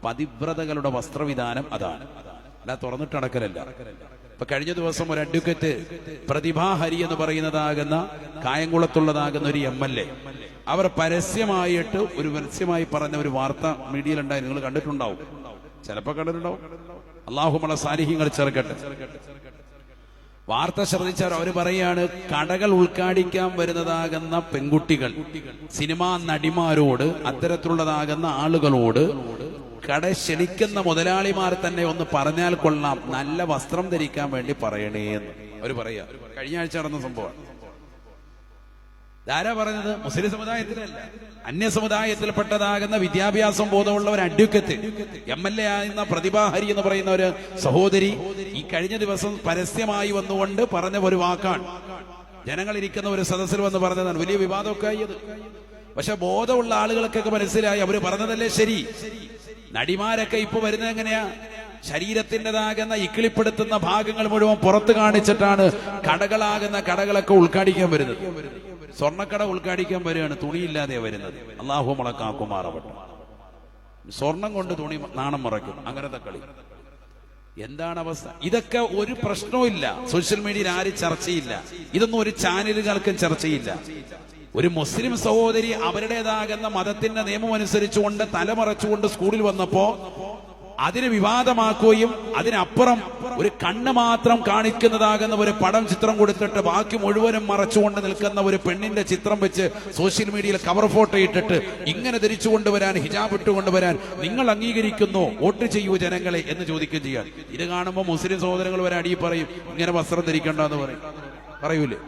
പതിവ്രതകളുടെ വസ്ത്രവിധാനം അതാണ്, അല്ല തുറന്നിട്ട് നടക്കലല്ല. ഇപ്പൊ കഴിഞ്ഞ ദിവസം ഒരു അഡ്വക്കേറ്റ് പ്രതിഭാ ഹരി എന്ന് പറയുന്നതാകുന്ന കായംകുളത്തുള്ളതാകുന്ന ഒരു MLA, അവർ പരസ്യമായി പറഞ്ഞ ഒരു വാർത്ത മീഡിയയിലുണ്ടായി. നിങ്ങൾ കണ്ടിട്ടുണ്ടാവും, ചിലപ്പോ കണ്ടിട്ടുണ്ടാവും. അല്ലാഹുമ്മ സാലിഹീങ്ങൾ ചേർക്കട്ടെ. വാർത്ത ശ്രദ്ധിച്ചാൽ അവർ പറയാണ്, കടകൾ ഉദ്ഘാടിക്കാൻ വരുന്നതാകുന്ന പെൺകുട്ടികൾ സിനിമാ നടിമാരോട്, അത്തരത്തിലുള്ളതാകുന്ന ആളുകളോട് കട ക്ഷണിക്കുന്ന മുതലാളിമാർ തന്നെ ഒന്ന് പറഞ്ഞാൽ കൊള്ളാം, നല്ല വസ്ത്രം ധരിക്കാൻ വേണ്ടി പറയണേ എന്ന് അവർ പറയാ. കഴിഞ്ഞ ആഴ്ച നടന്ന സംഭവമാണ്. ആരാ പറഞ്ഞത്? മുസ്ലിം സമുദായത്തിലല്ല, അന്യ സമുദായത്തിൽപ്പെട്ടതാകുന്ന വിദ്യാഭ്യാസം ബോധമുള്ള ഒരു അഡ്വക്കറ്റ് MLA ആയിരുന്ന പ്രതിഭാ ഹരി എന്ന് പറയുന്ന ഒരു സഹോദരി ഈ കഴിഞ്ഞ ദിവസം പരസ്യമായി വന്നുകൊണ്ട് പറഞ്ഞ ഒരു വാക്കാണ്. ജനങ്ങൾ ഇരിക്കുന്ന ഒരു സദസ്സിൽ വന്ന് പറഞ്ഞതാണ്. വലിയ വിവാദമൊക്കെ ആയത്. പക്ഷെ ബോധമുള്ള ആളുകൾക്കൊക്കെ മനസ്സിലായി അവര് പറഞ്ഞതല്ലേ ശരി. നടിമാരൊക്കെ ഇപ്പൊ വരുന്നത് എങ്ങനെയാ? ശരീരത്തിൻ്റെതാകുന്ന ഇക്കിളിപ്പെടുത്തുന്ന ഭാഗങ്ങൾ മുഴുവൻ പുറത്ത് കാണിച്ചിട്ടാണ് കടകളൊക്കെ ഉദ്ഘാടിക്കാൻ വരുന്നത്. സ്വർണ്ണക്കട ഉദ്ഘാടിക്കാൻ വരികയാണ്, തുണിയില്ലാതെ വരുന്നത്. അല്ലാഹു മുളക്കാക്കുമാറാവട്ടെ. സ്വർണം കൊണ്ട് തുണി നാണം മറയ്ക്കും, അങ്ങനത്തെ കളി. എന്താണ് അവസ്ഥ? ഇതൊക്കെ ഒരു പ്രശ്നവും ഇല്ല. സോഷ്യൽ മീഡിയയിൽ ആരും ചർച്ചയില്ല, ഇതൊന്നും ഒരു ചാനലുകൾക്കും ചർച്ചയില്ല. ഒരു മുസ്ലിം സഹോദരി അവരുടേതാകുന്ന മതത്തിന്റെ നിയമം അനുസരിച്ചുകൊണ്ട് തലമറച്ചുകൊണ്ട് സ്കൂളിൽ വന്നപ്പോ അതിന് വിവാദമാക്കുകയും അതിനപ്പുറം ഒരു കണ്ണ് മാത്രം കാണിക്കുന്നതാകുന്ന ഒരു ചിത്രം കൊടുത്തിട്ട് ബാക്കി മുഴുവനും മറച്ചുകൊണ്ട് നിൽക്കുന്ന ഒരു പെണ്ണിന്റെ ചിത്രം വെച്ച് സോഷ്യൽ മീഡിയയിൽ കവർ ഫോട്ടോ ഇട്ടിട്ട് ഇങ്ങനെ ധരിച്ചു കൊണ്ടുവരാൻ, ഹിജാബ് ഇട്ടുകൊണ്ടുവരാൻ നിങ്ങൾ അംഗീകരിക്കുന്നു, വോട്ട് ചെയ്യൂ ജനങ്ങളെ എന്ന് ചോദിക്കുകയും ചെയ്യാൻ. ഇത് കാണുമ്പോൾ മുസ്ലിം സഹോദരങ്ങൾ വരെ അടിയിൽ പറയും, ഇങ്ങനെ വസ്ത്രം ധരിക്കണ്ടെന്ന് പറയൂലേ.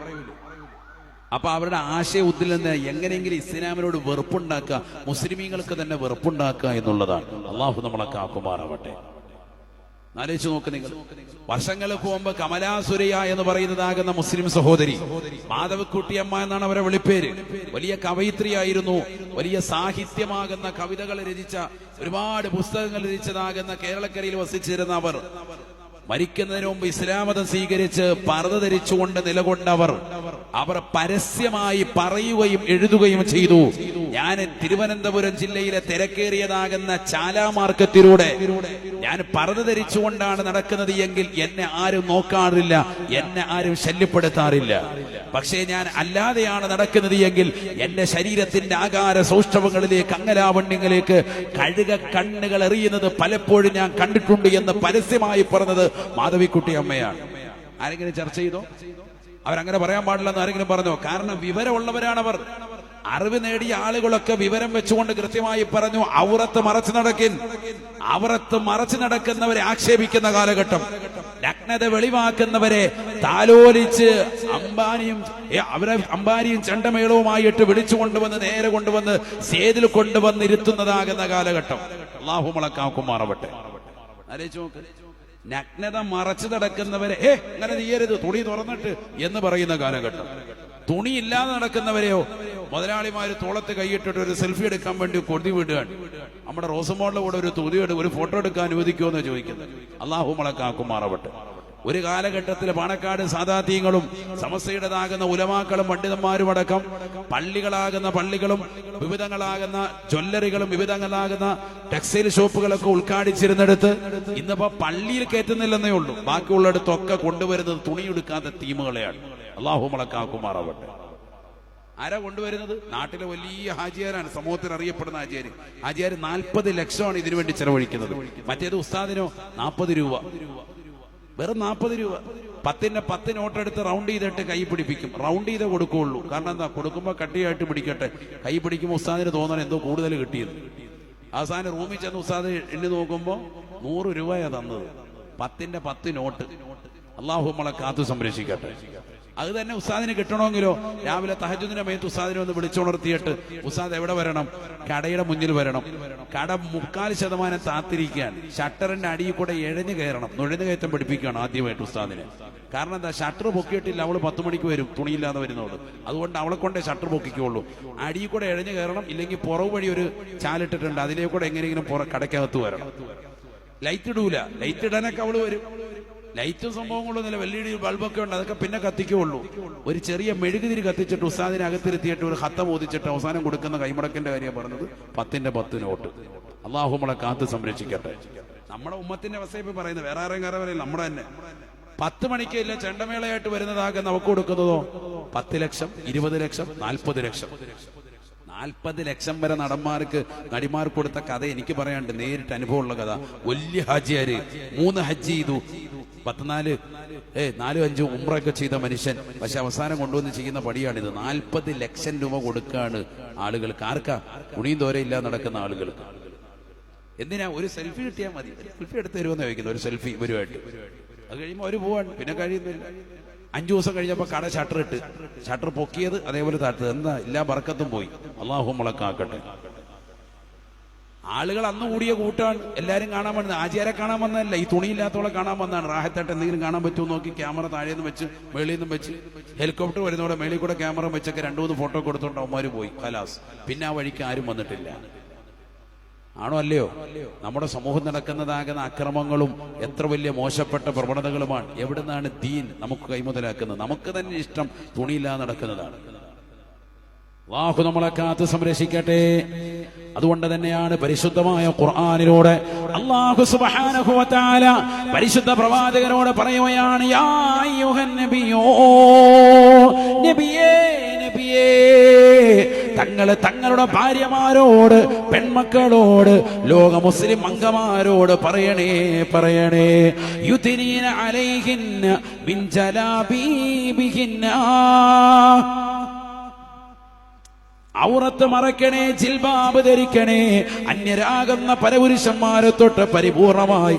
അപ്പൊ അവരുടെ ആശയ ഉദ്ദിലെന്ന് എങ്ങനെയെങ്കിലും ഇസ്ലാമിനോട് വെറുപ്പുണ്ടാക്കുക, മുസ്ലിമീങ്ങൾക്ക് തന്നെ വെറുപ്പുണ്ടാക്കുക എന്നുള്ളതാണ്. അള്ളാഹു നമ്മളെ കാക്കുമാറാവട്ടെ. ആലോചിച്ച് നോക്ക് നിങ്ങൾ. വർഷങ്ങൾക്ക് മുമ്പ് കമലാസുരയ എന്ന് പറയുന്നതാകുന്ന മുസ്ലിം സഹോദരി, മാധവക്കുട്ടിയമ്മ എന്നാണ് അവരെ വിളിപ്പേര്, വലിയ കവയിത്രിയായിരുന്നു. വലിയ സാഹിത്യമാകുന്ന കവിതകൾ രചിച്ച, ഒരുപാട് പുസ്തകങ്ങൾ രചിച്ചതാകുന്ന കേരളക്കരയിൽ വസിച്ചിരുന്ന അവർ മരിക്കുന്നതിന് മുമ്പ് ഇസ്ലാം മതം സ്വീകരിച്ച് പർദ്ദ ധരിച്ചുകൊണ്ട് നിലകൊണ്ടവർ പരസ്യമായി പറയുകയും എഴുതുകയും ചെയ്തു, ഞാൻ തിരുവനന്തപുരം ജില്ലയിലെ തിരക്കേറിയതാകുന്ന ചാല മാർക്കറ്റിലൂടെ ഞാൻ പർദ്ദ ധരിച്ചുകൊണ്ടാണ് നടക്കുന്നത് എങ്കിൽ എന്നെ ആരും നോക്കാറില്ല, എന്നെ ആരും ശല്യപ്പെടുത്താറില്ല. പക്ഷേ ഞാൻ അല്ലാതെയാണ് നടക്കുന്നത് എങ്കിൽ എന്റെ ശരീരത്തിന്റെ ആകാര സൗഷ്ഠവങ്ങളിലേക്ക്, അംഗലാവണ്യങ്ങളിലേക്ക് കഴുക കണ്ണുകൾ എറിയുന്നത് പലപ്പോഴും ഞാൻ കണ്ടിട്ടുണ്ട് എന്ന് പരസ്യമായി പറഞ്ഞത് മാധവിക്കുട്ടി അമ്മയാണ്. ആരെങ്കിലും ചർച്ച ചെയ്തോ? അവരങ്ങനെ പറയാൻ പാടില്ലെന്ന് ആരെങ്കിലും പറഞ്ഞോ? കാരണം വിവരമുള്ളവരാണവർ. അറിവ് നേടിയ ആളുകളൊക്കെ വിവരം വെച്ചുകൊണ്ട് കൃത്യമായി പറഞ്ഞു, ഔറത്ത് മറച്ചു നടക്കുന്നവരെ ആക്ഷേപിക്കുന്ന കാലഘട്ടം, നഗ്നത വെളിവാക്കുന്നവരെ താലോലിച്ച് അമ്പാരിയും ചെണ്ടമേളവുമായിട്ട് വിളിച്ചു കൊണ്ടുവന്ന് നേരെ കൊണ്ടുവന്ന് സേതിൽ കൊണ്ടുവന്നിരുത്തുന്നതാകുന്ന കാലഘട്ടം. അല്ലാഹു മുളക്കാക്കുമാറാവട്ടെ. ആലോചിച്ച് നോക്ക്. നഗ്നത മറച്ചു നടക്കുന്നവരെ അങ്ങനെ ചെയ്യരുത്, തുണി തുറന്നിട്ട് എന്ന് പറയുന്ന കാലഘട്ടം. തുണി ഇല്ലാതെ നടക്കുന്നവരെയോ മുതലാളിമാര് തോളത്ത് കൈയിട്ടിട്ട് ഒരു സെൽഫി എടുക്കാൻ വേണ്ടി കൊതി വിടുകയാണ്. നമ്മുടെ റോസമോളിന്റെ കൂടെ ഒരു ഫോട്ടോ എടുക്കാൻ അനുവദിക്കുമോ എന്ന് ചോദിക്കുന്നത്. അല്ലാഹു മുളക്കാക്കുമാറാവട്ടെ. ഒരു കാലഘട്ടത്തിൽ പാണക്കാട് സാദാത്യങ്ങളും സമസ്തയുടേതാകുന്ന ഉലമാക്കളും പണ്ഡിതന്മാരും അടക്കം പള്ളികളാകുന്ന പള്ളികളും വിവിധങ്ങളാകുന്ന ജ്വല്ലറികളും വിവിധങ്ങളാകുന്ന ടെക്സ്റ്റൈൽ ഷോപ്പുകളൊക്കെ ഉദ്ഘാടിച്ചിരുന്നിടത്ത് ഇന്നിപ്പോ പള്ളിയിൽ കയറ്റുന്നില്ലെന്നേ ഉള്ളൂ. ബാക്കിയുള്ളിടത്തൊക്കെ കൊണ്ടുവരുന്നത് തുണിയെടുക്കാത്ത ടീമുകളെയാണ്. അള്ളാഹു മലക്കാക്കുമാറാവട്ടെ. ആരാ കൊണ്ടുവരുന്നത്? നാട്ടിലെ വലിയ ഹാജിയാരാണ്, സമൂഹത്തിൽ അറിയപ്പെടുന്ന ഹാജിയാര്. ഹാജിയാര് 40 ലക്ഷമാണ് ഇതിനു വേണ്ടി ചെലവഴിക്കുന്നത്. മറ്റേത് ഉസ്താദിനോ 40 രൂപ, വെറും 40 രൂപ. 10ന്റെ 10 നോട്ടെടുത്ത് റൗണ്ട് ചെയ്തിട്ട് കൈ പിടിപ്പിക്കും. റൗണ്ട് ചെയ്തേ കൊടുക്കുകയുള്ളൂ. കാരണം എന്താ, കൊടുക്കുമ്പോൾ കട്ടിയായിട്ട് പിടിക്കട്ടെ. കൈ പിടിക്കുമ്പോൾ ഉസ്താദിന് തോന്നണം എന്തോ കൂടുതൽ കിട്ടിയത്. അവസാനം റൂമിൽ ചെന്ന് ഉസ്താദ് എണ്ണി നോക്കുമ്പോൾ 100 രൂപയാ തന്നത്. 10ന്റെ 10 നോട്ട്. അള്ളാഹു നമ്മളെ കാത്തു സംരക്ഷിക്കട്ടെ. അത് തന്നെ ഉസ്താദിന് കിട്ടണമെങ്കിലോ രാവിലെ തഹജ്ജുദിന്റെ മേത്ത് ഉസ്താദിനെ ഒന്ന് വിളിച്ചുണർത്തിയിട്ട് ഉസ്താദ് എവിടെ വരണം? കടയുടെ മുന്നിൽ വരണം. കട 3/4% താത്തിരിക്കുകയാണ്. ഷട്ടറിന്റെ അടിയിൽ കൂടെ എഴഞ്ഞു കയറണം. നുഴഞ്ഞു കയറ്റം പഠിപ്പിക്കുകയാണ് ആദ്യമായിട്ട് ഉസ്താദിനെ. കാരണം എന്താ, ഷട്ടർ പൊക്കിയിട്ടില്ല. അവള് 10 മണിക്ക് വരും, തുണിയില്ലാതെ വരുന്നവള്. അതുകൊണ്ട് അവളെ കൊണ്ടേ ഷട്ടർ പൊക്കിക്കുള്ളൂ. അടിയിൽ കൂടെ എഴഞ്ഞു കയറണം. ഇല്ലെങ്കിൽ പുറവ് വഴി ഒരു ചാലിട്ടിട്ടുണ്ട്, അതിലേക്ക് കൂടെ എങ്ങനെയെങ്കിലും കടക്കകത്ത് വരണം. ലൈറ്റ് ഇടൂല. ലൈറ്റ് ഇടാനൊക്കെ അവള് വരും. ലൈറ്റും സംഭവങ്ങളൊന്നുമില്ല, LED ബൾബൊക്കെ ഉണ്ട്, അതൊക്കെ പിന്നെ കത്തിക്കുള്ളൂ. ഒരു ചെറിയ മെഴുകുതിരി കത്തിച്ചിട്ട് ഉസ്താദിനെ അകത്തിരുത്തിയിട്ട് ഒരു ഹത്ത മോദിച്ചിട്ട് അവസാനം കൊടുക്കുന്ന കൈമുടക്കിന്റെ കാര്യം പറഞ്ഞത് 10ന്റെ 10 നോട്ട്. അള്ളാഹു നമ്മളെ കാത്ത് സംരക്ഷിക്കട്ടെ. നമ്മുടെ ഉമ്മത്തിന്റെ അവസ്ഥ ഇപ്പൊ പറയുന്നത് വേറെ ആരെയും കയറവരല്ല, നമ്മുടെ തന്നെ. 10 മണിക്ക് ഇല്ല ചെണ്ടമേളയായിട്ട് വരുന്നതാകെ നമുക്ക് കൊടുക്കുന്നതോ 10 ലക്ഷം, 20 ലക്ഷം, 40 ലക്ഷം. 40 ലക്ഷം വരെ നടിമാർക്ക് കൊടുത്ത കഥ എനിക്ക് പറയാണ്ട്. നേരിട്ട് അനുഭവമുള്ള കഥ. വലിയ ഹാജിയാര് 3 ഹജ്ജ് ചെയ്തു, 4-5 ഉംറയൊക്കെ ചെയ്ത മനുഷ്യൻ. പക്ഷെ അവസാനം കൊണ്ടുവന്ന് ചെയ്യുന്ന പടിയാണിത്. 40 ലക്ഷം രൂപ കൊടുക്കാണ് ആളുകൾക്ക്. ആർക്കാ? കുണിയും തോരയില്ലാതെ നടക്കുന്ന ആളുകൾക്ക്. എന്തിനാ? ഒരു സെൽഫി കിട്ടിയാൽ മതി. സെൽഫി എടുത്ത് തരുമെന്ന് ചോദിക്കുന്നത്, ഒരു സെൽഫി ഇവരുമായിട്ട്. അത് കഴിയുമ്പോൾ അവർ പോവാണ്, പിന്നെ കഴിയുന്നില്ല. 5 ദിവസം കഴിഞ്ഞപ്പോൾ കട ഷട്ടർ ഇട്ട്, ഷട്ടർ പൊക്കിയത് അതേപോലെ താഴ്ത്തത്. എന്താ, എല്ലാ ബർക്കത്തും പോയി. അള്ളാഹു മുളക്കാക്കട്ടെ. ആളുകൾ അന്ന് കൂടിയ കൂട്ടാണ്. എല്ലാരും കാണാൻ വന്നത്. ആചാരെ കാണാൻ വന്നതല്ല, ഈ തുണിയില്ലാത്തവളെ കാണാൻ വന്നതാണ്. റാഹത്തായിട്ട് എന്തെങ്കിലും കാണാൻ പറ്റുമോ നോക്കി ക്യാമറ താഴേന്ന് വെച്ച് മേളിൽ നിന്നും വെച്ച് ഹെലികോപ്റ്റർ വരുന്നതോടെ മേളിൽ കൂടെ ക്യാമറ വെച്ചൊക്കെ 2-3 ഫോട്ടോ കൊടുത്തോണ്ട് അവന്മാര് പോയി. ഖലാസ്. പിന്നെ ആ വഴിക്ക് ആരും വന്നിട്ടില്ല. ആണോ അല്ലയോ? നമ്മുടെ സമൂഹം നടക്കുന്നതാകുന്ന അക്രമങ്ങളും എത്ര വലിയ മോശപ്പെട്ട പ്രവണതകളുമാണ്. എവിടുന്നാണ് ദീൻ നമുക്ക് കൈമുതലാക്കുന്നത്? നമുക്ക് തന്നെ ഇഷ്ടം തുണിയില്ലാതെ നടക്കുന്നതാണ്. അല്ലാഹു നമ്മളെ കാത്ത് സംരക്ഷിക്കട്ടെ. അതുകൊണ്ട് തന്നെയാണ് പരിശുദ്ധമായ ഖുർആനിലൂടെ അല്ലാഹു സുബ്ഹാനഹു വ തആല പരിശുദ്ധ പ്രവാചകനോട് പറയുകയാണ്, യാ അയ്യുഹൻ നബിയോ, നബിയേ, നബിയേ, തങ്ങളുടെ ഭാര്യമാരോട്, പെൺമക്കളോട്, ലോക മുസ്ലിം അംഗമാരോട് പറയണേ യുദ്നീന അലൈഹിന്ന മിൻ ജലാബീബിഹിന്ന, ഔറത്ത് മറക്കണേ, ജിൽബാബ് ധരിക്കണേ. അന്യരാകുന്ന പരപുരുഷന്മാരെ തൊട്ട് പരിപൂർണമായി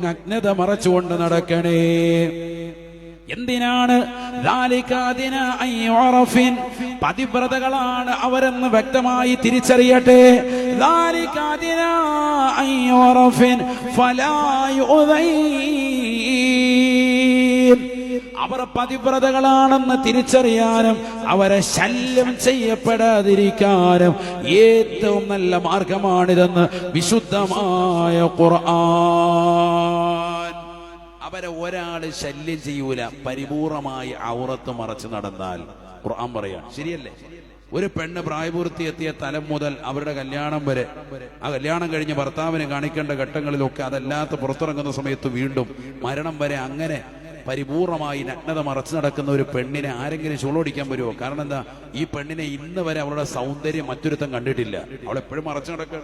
നഗ്നത മറച്ചുകൊണ്ട് നടക്കണേ. എന്തിനാണ്? പതിവ്രതകളാണ് അവരെന്ന് വ്യക്തമായി തിരിച്ചറിയട്ടെ. അവർ പതിവ്രതകളാണെന്ന് തിരിച്ചറിയാനും അവരെ ശല്യം ചെയ്യപ്പെടാതിരിക്കാനും ഏറ്റവും നല്ല മാർഗമാണിതെന്ന് വിശുദ്ധമായ ഖുർആൻ. അവരെ ഒരാള് ശല്യം ചെയ്യൂല, പരിപൂർണമായി ഔറത്ത് മറച്ചു നടന്നാൽ. ഖുർആൻ പറയാണ്, ശരിയല്ലേ? ഒരു പെണ്ണ് പ്രായപൂർത്തി എത്തിയ തലം മുതൽ അവരുടെ കല്യാണം വരെ, ആ കല്യാണം കഴിഞ്ഞ് ഭർത്താവിനെ കാണിക്കേണ്ട ഘട്ടങ്ങളിലൊക്കെ, അതല്ലാത്ത പുറത്തിറങ്ങുന്ന സമയത്ത് വീണ്ടും മരണം വരെ അങ്ങനെ പരിപൂർണമായി നഗ്നത മറച്ചു നടക്കുന്ന ഒരു പെണ്ണിനെ ആരെങ്കിലും ചുളോടിക്കാൻ വരുമോ? കാരണം എന്താ, ഈ പെണ്ണിനെ ഇന്ന് വരെ അവളുടെ സൗന്ദര്യം മറ്റൊരുത്തം കണ്ടിട്ടില്ല. അവളെപ്പോഴും മറച്ചു നടക്കുക.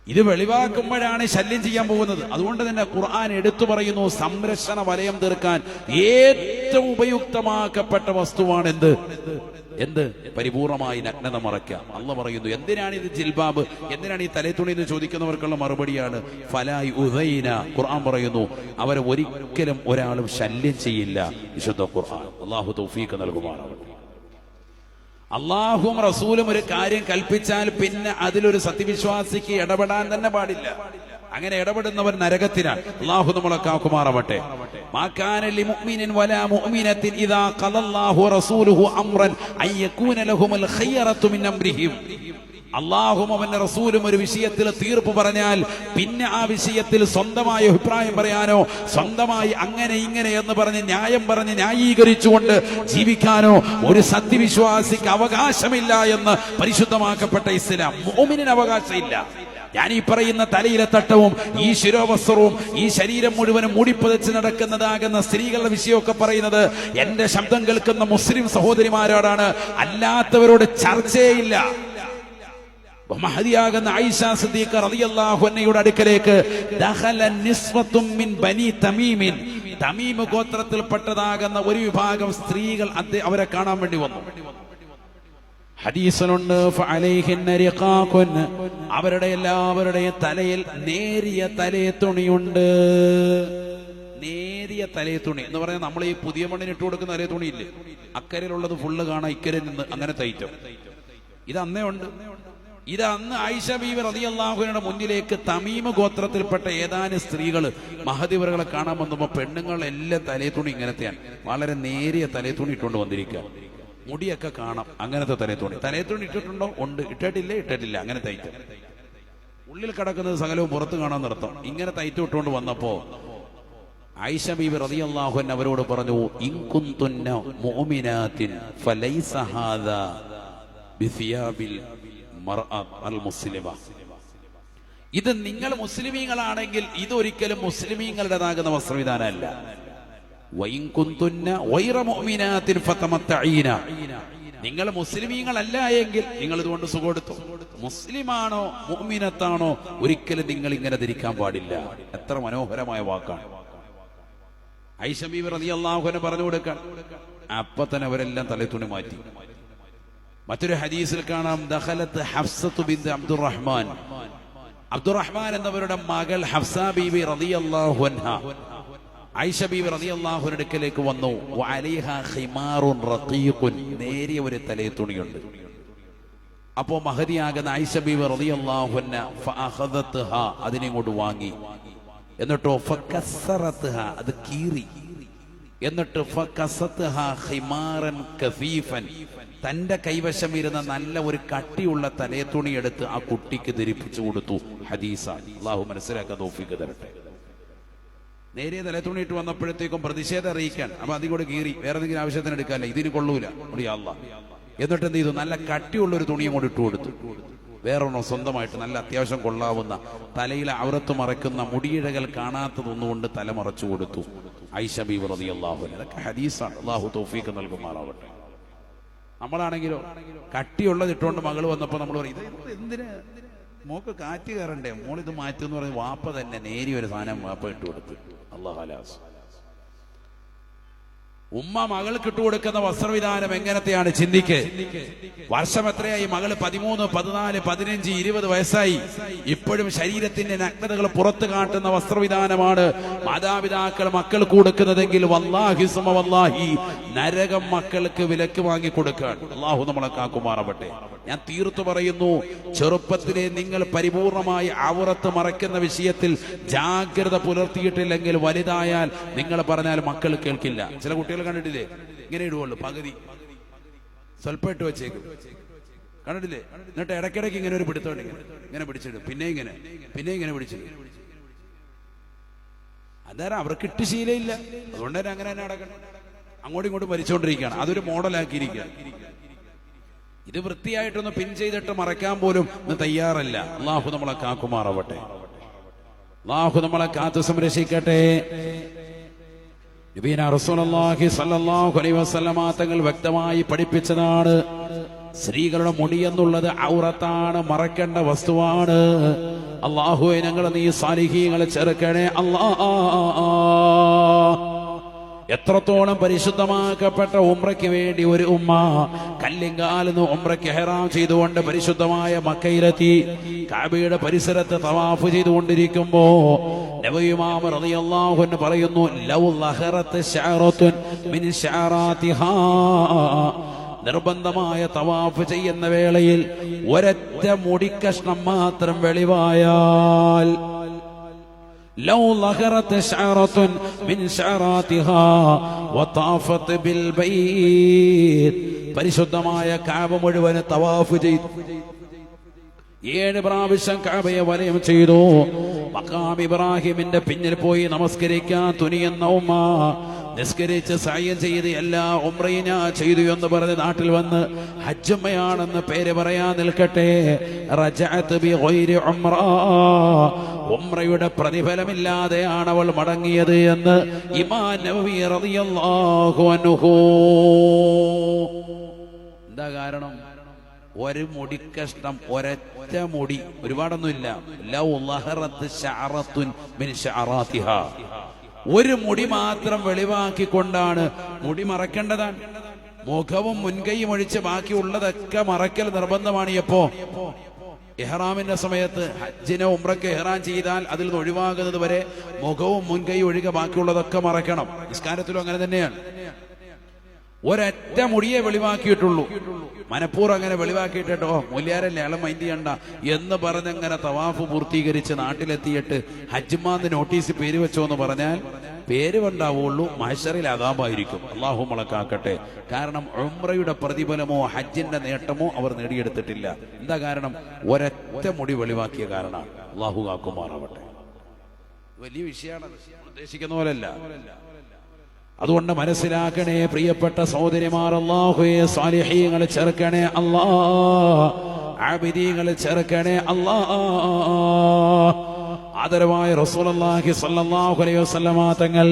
ഇത് വെളിവാക്കുമ്പോഴാണ് ശല്യം ചെയ്യാൻ പോകുന്നത്. അതുകൊണ്ട് തന്നെ ഖുർആൻ എടുത്തു പറയുന്നു, സംരക്ഷണ വലയം തീർക്കാൻ ഏറ്റവും ഉപയുക്തമാക്കപ്പെട്ട വസ്തുവാണ് എന്ത്? പരിപൂർണമായി നഗ്നത മറയ്ക്കുക. അള്ളാഹു പറയുന്നു, എന്തിനാണ് ഇത് ജിൽബാബ്, എന്തിനാണ് ഈ തലത്തുണി എന്ന് ചോദിക്കുന്നവർക്കുള്ള മറുപടിയാണ് ഫലായി ഉദൈന. ഖുർആൻ പറയുന്നു, അവരെ ഒരിക്കലും ഒരാളും ശല്യം ചെയ്യില്ല. വിശുദ്ധ ഖുർആൻ. അള്ളാഹു തൗഫീഖ് നൽകുമാറാവട്ടെ. അള്ളാഹും റസൂലും ഒരു കാര്യം കൽപ്പിച്ചാൽ പിന്നെ അതിലൊരു സത്യവിശ്വാസിക്ക് ഇടപെടാൻ തന്നെ പാടില്ല. അങ്ങനെ ഇടപെടുന്നവർ നരകത്തിനാണ്. അള്ളാഹു നമ്മളെ കാക്കുമാറാവട്ടെ. മാ കാന ലിമുഅ്മിനിൻ വലാ മുഅ്മിനത്തിൻ ഇദാ ഖദല്ലാഹു റസൂലുഹു അംറൻ അൻ യകൂന ലഹുൽ ഖിയറതു മിൻ അംരിഹിം. അള്ളാഹും അവന്റെ റസൂലും ഒരു വിഷയത്തിൽ തീർപ്പ് പറഞ്ഞാൽ പിന്നെ ആ വിഷയത്തിൽ സ്വന്തമായ അഭിപ്രായം പറയാനോ സ്വന്തമായി അങ്ങനെ ഇങ്ങനെ എന്ന് പറഞ്ഞ് ന്യായം പറഞ്ഞ് ന്യായീകരിച്ചുകൊണ്ട് ജീവിക്കാനോ ഒരു സത്യവിശ്വാസിക്ക് അവകാശമില്ല എന്ന് പരിശുദ്ധമാക്കപ്പെട്ട ഇസ്ലാം. മുഅ്മിനിന് അവകാശമില്ല. ഞാൻ ഈ പറയുന്ന തലയിലെ തട്ടവും ഈ ശിരോവസ്ത്രവും ഈ ശരീരം മുഴുവനും മൂടിപ്പതിച്ച് നടക്കുന്നതാകുന്ന സ്ത്രീകളുടെ വിഷയമൊക്കെ പറയുന്നത് എന്റെ ശബ്ദം കേൾക്കുന്ന മുസ്ലിം സഹോദരിമാരോടാണ്, അല്ലാത്തവരോട് ചർച്ചയില്ല. മഹദിയാകുന്ന ആയിഷ സിദ്ദീഖ റളിയല്ലാഹു അൻഹയുടെ അടുക്കലേക്ക് ദഖല നിസ്വത്തും മിൻ ബനി തമീമിൻ, തമീം ഗോത്രത്തിൽപ്പെട്ടതാകുന്ന ഒരു വിഭാഗം സ്ത്രീകൾ അവരെ കാണാൻ വേണ്ടി വന്നു. ഹദീസിലുണ്ട് ഫഅലൈഹിന്ന റിഖാഖുൻ, അവരുടെ എല്ലാവരുടെയും തലയിൽ നേരിയ തലയത്തുണിയുണ്ട്. നേരിയ തലയത്തുണി എന്ന് പറഞ്ഞാൽ നമ്മൾ ഈ പുതിയ മണ്ണിന് ഇട്ട് കൊടുക്കുന്ന തലയത്തുണി ഇല്ലേ, അക്കരയിലുള്ളത് ഫുള്ള് കാണാം, ഇക്കരയിൽ നിന്ന് അങ്ങനെ തയ്റ്റം. ഇത് അന്നേ ഉണ്ട്. ഇത് അന്ന് ആയിഷ ബീവി റളിയല്ലാഹു അൻഹയുടെ മുന്നിലേക്ക് തമീം ഗോത്രത്തിൽപ്പെട്ട ഏതാനും സ്ത്രീകൾ മഹദിവറുകളെ കാണാൻ വന്നപ്പോൾ പെണ്ണുങ്ങളെല്ലാം തലയത്തുണി ഇങ്ങനത്തെയാണ്, വളരെ നേരിയ തലയത്തുണി ഇട്ടുകൊണ്ട് വന്നിരിക്കുക. മുടിയൊക്കെ കാണാം, അങ്ങനത്തെ തലയത്തുണി ഇട്ടിട്ടുണ്ടോ? ഉണ്ട്. ഇട്ടിട്ടില്ല അങ്ങനെ തയ്റ്റം. ഉള്ളിൽ കിടക്കുന്നത് സകലവും പുറത്ത് കാണാൻ നിർത്തം. ഇങ്ങനെ തയ്റ്റം ഇട്ടുകൊണ്ട് വന്നപ്പോ ആയിഷ ബീബി റളിയല്ലാഹു അൻഹ അവരോട് പറഞ്ഞു, ഇൻ കുന്തുന്ന മുഅ്മിനാത്തിൻ ഫലൈസ ഹാദാ ബിസിയാബിൽ മർഅ അൽ മുസ്ലിമ. ഇത് നിങ്ങൾ മുസ്ലിമീങ്ങളാണെങ്കിൽ ഇതൊരിക്കലും മുസ്ലിമീങ്ങളുടേതാകുന്ന വസ്ത്രവിധാനമല്ല. നിങ്ങൾ മുസ്ലിമീങ്ങളല്ല എങ്കിൽ നിങ്ങൾ ഇതുകൊണ്ട് സുഖമെടുത്തു. മുസ്ലിമാണോ മുഅ്മിനത്താണോ ഒരിക്കലും നിങ്ങൾ ഇങ്ങനെ ധരിക്കാൻ പാടില്ല. എത്ര മനോഹരമായ വാക്കാണ്. ആയിഷ ബീവി റളിയല്ലാഹു അൻഹ പറഞ്ഞു കൊടുക്കാൻ. അപ്പൊ തന്നെ അവരെല്ലാം തലത്തുണി മാറ്റി. മറ്റൊരു ഹദീസിൽ കാണാം, ദഖലത്ത് ഹഫ്സത്തു ബിൻത് അബ്ദുറഹ്മാൻ എന്നവരുടെ മകൾ ഹഫ്സ ബീവി റളിയല്ലാഹു അൻഹ ആയിഷ ബീവി റളിയല്ലാഹു അൻഹയുടെ അടുക്കലേക്ക് വന്നു. വഅലൈഹാ ഖിമാറുൻ റഖീഖുൻ, നേരിയ ഒരു തലയത്തുണിയുണ്ട്. അപ്പോ മഹദിയാകുന്ന ആയിഷ ബീവി റളിയല്ലാഹു അൻഹ ഫഅഖദത്ഹാ, അതിനെങ്ങോട്ട് വാങ്ങി. എന്നിട്ടോ ഫകസ്സറത്ഹാ, അത് കീറി. എന്നിട്ട് ഫകസത്ഹാ ഖിമാറൻ കഫീഫൻ, തന്റെ കൈവശം ഇരുന്ന നല്ല ഒരു കട്ടിയുള്ള തലയത്തുണി എടുത്ത് ആ കുട്ടിക്ക് ധരിപ്പിച്ചു കൊടുത്തു. ഹദീസാണ്. അല്ലാഹു മനസ്സിലാക്കാൻ തൗഫീഖ് തരട്ടെ. നേരിയ തലത്തുണി ഇട്ട് വന്നപ്പോഴത്തേക്കും പ്രതിഷേധം അറിയിക്കാൻ, അപ്പൊ അതികൂടെ കീറി വേറെ എന്തെങ്കിലും ആവശ്യത്തിന് എടുക്കാല്ല, ഇതിന് കൊള്ളൂല അല്ലാഹ്. എന്നിട്ട് എന്ത് ചെയ്തു, നല്ല കട്ടിയുള്ള ഒരു തുണിയും കൂടി ഇട്ട് കൊടുത്തു. വേറൊന്നോ സ്വന്തമായിട്ട് നല്ല അത്യാവശ്യം കൊള്ളാവുന്ന തലയിലെ ഔറത്ത് മറയ്ക്കുന്ന മുടിയിഴകൾ കാണാത്തതൊന്നുകൊണ്ട് തല മറച്ചു കൊടുത്തു ആയിഷ ബീവി റളിയല്ലാഹു അൻഹ. അതൊക്കെ ഹദീസാണ്. അല്ലാഹു തൗഫീഖ് നൽകുമാറാവട്ടെ. നമ്മളാണെങ്കിലോ കട്ടിയുള്ളത് ഇട്ടുകൊണ്ട് മകള് വന്നപ്പോ നമ്മൾ പറയും, ഇത് എന്തിന് മോക്ക് കാറ്റ് കയറണ്ടേ, മോളിത് മാറ്റെന്ന് പറഞ്ഞ് വാപ്പ തന്നെ നേരിയൊരു സാധനം വാപ്പ ഇട്ട് കൊടുത്തു. അല്ലാഹു അലാസ്. ഉമ്മ മകൾക്ക് ഇട്ടുകൊടുക്കുന്ന വസ്ത്രവിധാനം എങ്ങനത്തെയാണ് ചിന്തിക്ക്. വർഷം എത്രയായി മകള്? 13, 14, 15, 20 വയസ്സായി. ഇപ്പോഴും ശരീരത്തിന്റെ നഗ്നതകൾ പുറത്തു കാട്ടുന്ന വസ്ത്രവിധാനമാണ് മാതാപിതാക്കൾ മക്കൾക്ക് കൊടുക്കുന്നതെങ്കിൽ വല്ലാഹി സുമ വല്ലാഹി നരകം മക്കൾക്ക് വിലക്ക് വാങ്ങി കൊടുക്കാൻ അല്ലാഹു നമ്മളെ കാക്കുമാറാവട്ടെ. ഞാൻ തീർത്തു പറയുന്നു, ചെറുപ്പത്തിലെ നിങ്ങൾ പരിപൂർണമായി ഔറത്ത് മറയ്ക്കുന്ന വിഷയത്തിൽ ജാഗ്രത പുലർത്തിയിട്ടില്ലെങ്കിൽ വലുതായാൽ നിങ്ങൾ പറഞ്ഞാൽ മക്കൾ കേൾക്കില്ല. ചില കുട്ടികൾ കണ്ടിട്ടില്ലേ, ഇങ്ങനെ ഇടുവുള്ളൂ, പകുതി സ്വല്പം ഇട്ട് വെച്ചേക്കും, കണ്ടിട്ടില്ലേ? എന്നിട്ട് ഇടയ്ക്കിടയ്ക്ക് ഇങ്ങനെ ഒരു പിടുത്തോണ്ട് ഇങ്ങനെ പിടിച്ചിടും, പിന്നെ ഇങ്ങനെ പിടിച്ചിടും. അന്നേരം അവർക്ക് ഇട്ട് ശീലമില്ല, അതുകൊണ്ട് തന്നെ അങ്ങനെ തന്നെ നടക്കണം. അങ്ങോട്ടും ഇങ്ങോട്ടും ഭരിച്ചുകൊണ്ടിരിക്കുകയാണ്. അതൊരു മോഡലാക്കിയിരിക്കുകയാണ്. ഇത് വൃത്തിയായിട്ടൊന്ന് പിൻ ചെയ്തിട്ട് മറയ്ക്കാൻ പോലും ഇന്ന് തയ്യാറല്ല. അല്ലാഹു നമ്മളെ കാക്കുമാറാവട്ടെ. അല്ലാഹു നമ്മളെ കാത്തു സംരക്ഷിക്കട്ടെ. നബിയനാ റസൂലുള്ളാഹി സ്വല്ലല്ലാഹു അലൈഹി വസല്ലമ തങ്ങൾ വ്യക്തമായി പഠിപ്പിച്ചതാണ്, സ്ത്രീകളുടെ മുടി എന്നുള്ളത് ഔറത്താണ്, മറക്കേണ്ട വസ്തുവാണ്. അല്ലാഹുവേ, ഞങ്ങളെ നീ സാലിഹീങ്ങളെ ചേർക്കണേ അല്ലാഹ്. എത്രത്തോളം പരിശുദ്ധമാക്കപ്പെട്ട ഉംറയ്ക്ക് വേണ്ടി ഒരു ഉമ്മ കല്ലിങ്കാലിന്ന് ഉംറയ്ക്ക് ഇഹ്റാം ചെയ്തുകൊണ്ട് പരിശുദ്ധമായ മക്കയിലെത്തി കഅബയുടെ പരിസരത്ത് തവാഫ് ചെയ്തുകൊണ്ടിരിക്കുമ്പോ നബി ഇമാം റളിയല്ലാഹു അൻഹു പറയുന്നു, ലൗ ലഹറത്ത് ശഅറത്തുൻ മിൻ ശഅറാതിഹാ, നിർബന്ധമായ തവാഫ് ചെയ്യുന്ന വേളയിൽ ഒരൊറ്റ മുടിക്കഷ്ണം മാത്രം വെളിവായാൽ, ലൗ ലഹറത്ത് ശഅറത്തുൻ മിൻ ശഅറാതിഹാ വതാഫത് ബിൽ ബൈത്ത്, പരിശുദ്ധമായ കഅബ മുഴുവൻ തവാഫ് ചെയ്തു 7 പ്രാവശ്യം കഅബയെ വലയം ചെയ്തു. മഖാം ഇബ്രാഹിമിന്റെ പിന്നിൽ പോയി നമസ്കരിക്കാൻ തുനിയുന്ന ഉമ്മ നിസ്കരിച്ച് സഅയ് ചെയ്ത് എല്ലാ ഉംറയും ഞാൻ ചെയ്തു എന്ന് പറഞ്ഞ് നാട്ടിൽ വന്ന് ഹജ്ജമ്മയാണെന്ന് പേര് പറയാൻ നിൽക്കട്ടെ. റജഅത് ബിഗൈരി ഉംറ, ഉംറയുടെ പ്രതിഫലമില്ലാതെയാണ് അവൾ മടങ്ങിയത് എന്ന് ഇമാം നവവി റളിയല്ലാഹു അൻഹു. എന്താ കാരണം? ഒരു മുടിക്കഷ്ണം, ഒരൊറ്റ മുടി, ഒരുപാടൊന്നുമില്ല. ലൗ ലഹറത്ത് ശഅറത്തുൻ മിൻ ശഅറാതിഹാ, ഒരു മുടി മാത്രം വെളിവാക്കിക്കൊണ്ടാണ്. മുടി മറക്കേണ്ടതാണ്. മുഖവും മുൻകൈയും ഒഴിച്ച് ബാക്കിയുള്ളതൊക്കെ മറക്കൽ നിർബന്ധമാണ്. എപ്പോ? ഇഹ്റാമിന്റെ സമയത്ത്. ഹജ്ജിനെ ഉംറയ്ക്ക് ഇഹ്റാം ചെയ്താൽ അതിൽ നിന്ന് ഒഴിവാകുന്നത് വരെ മുഖവും മുൻകൈയും ഒഴികെ ബാക്കിയുള്ളതൊക്കെ മറക്കണം. നിസ്കാരത്തിലും അങ്ങനെ തന്നെയാണ്. ഒരൊറ്റ മുടിയെ വെളിവാക്കിയിട്ടുള്ളൂ. മനപ്പൂർവ്വം അങ്ങനെ വെളിവാക്കിയിട്ടോ മൂല്യാരല്ലേ അയാളെ മൈൻഡ് ചെയ്യണ്ട എന്ന് പറഞ്ഞങ്ങനെ തവാഫ് പൂർത്തീകരിച്ച് നാട്ടിലെത്തിയിട്ട് ഹജ്ജ്മാന്ന് നോട്ടീസ് പേര് വെച്ചോ എന്ന് പറഞ്ഞാൽ പേര് ഉണ്ടാവുള്ളൂ, മഹ്ശറിൽ അദാബായിരിക്കും. അല്ലാഹു മലക്കാക്കട്ടെ. കാരണം ഉംറയുടെ പ്രതിഫലമോ ഹജ്ജിന്റെ നേട്ടമോ അവർ നേടിയെടുത്തിട്ടില്ല. എന്താ കാരണം? ഒരൊറ്റ മുടി വെളിവാക്കിയ കാരണമാണ്. അല്ലാഹു കാക്കുമാറാവട്ടെ. വലിയ വിഷയമാണ്, ഉദ്ദേശിക്കുന്ന പോലല്ല. അതുകൊണ്ട് മനസ്സിലാക്കണേ പ്രിയപ്പെട്ട സഹോദരിമാർ, അല്ലാഹുവേ സാലിഹീങ്ങൾ ചേർക്കണേ അല്ലാ, ആബിദീങ്ങൾ ചേർക്കണേ അല്ലാ. ആദരവായ റസൂലുള്ളാഹി സ്വല്ലല്ലാഹു അലൈഹി വസല്ലമ തങ്ങൾ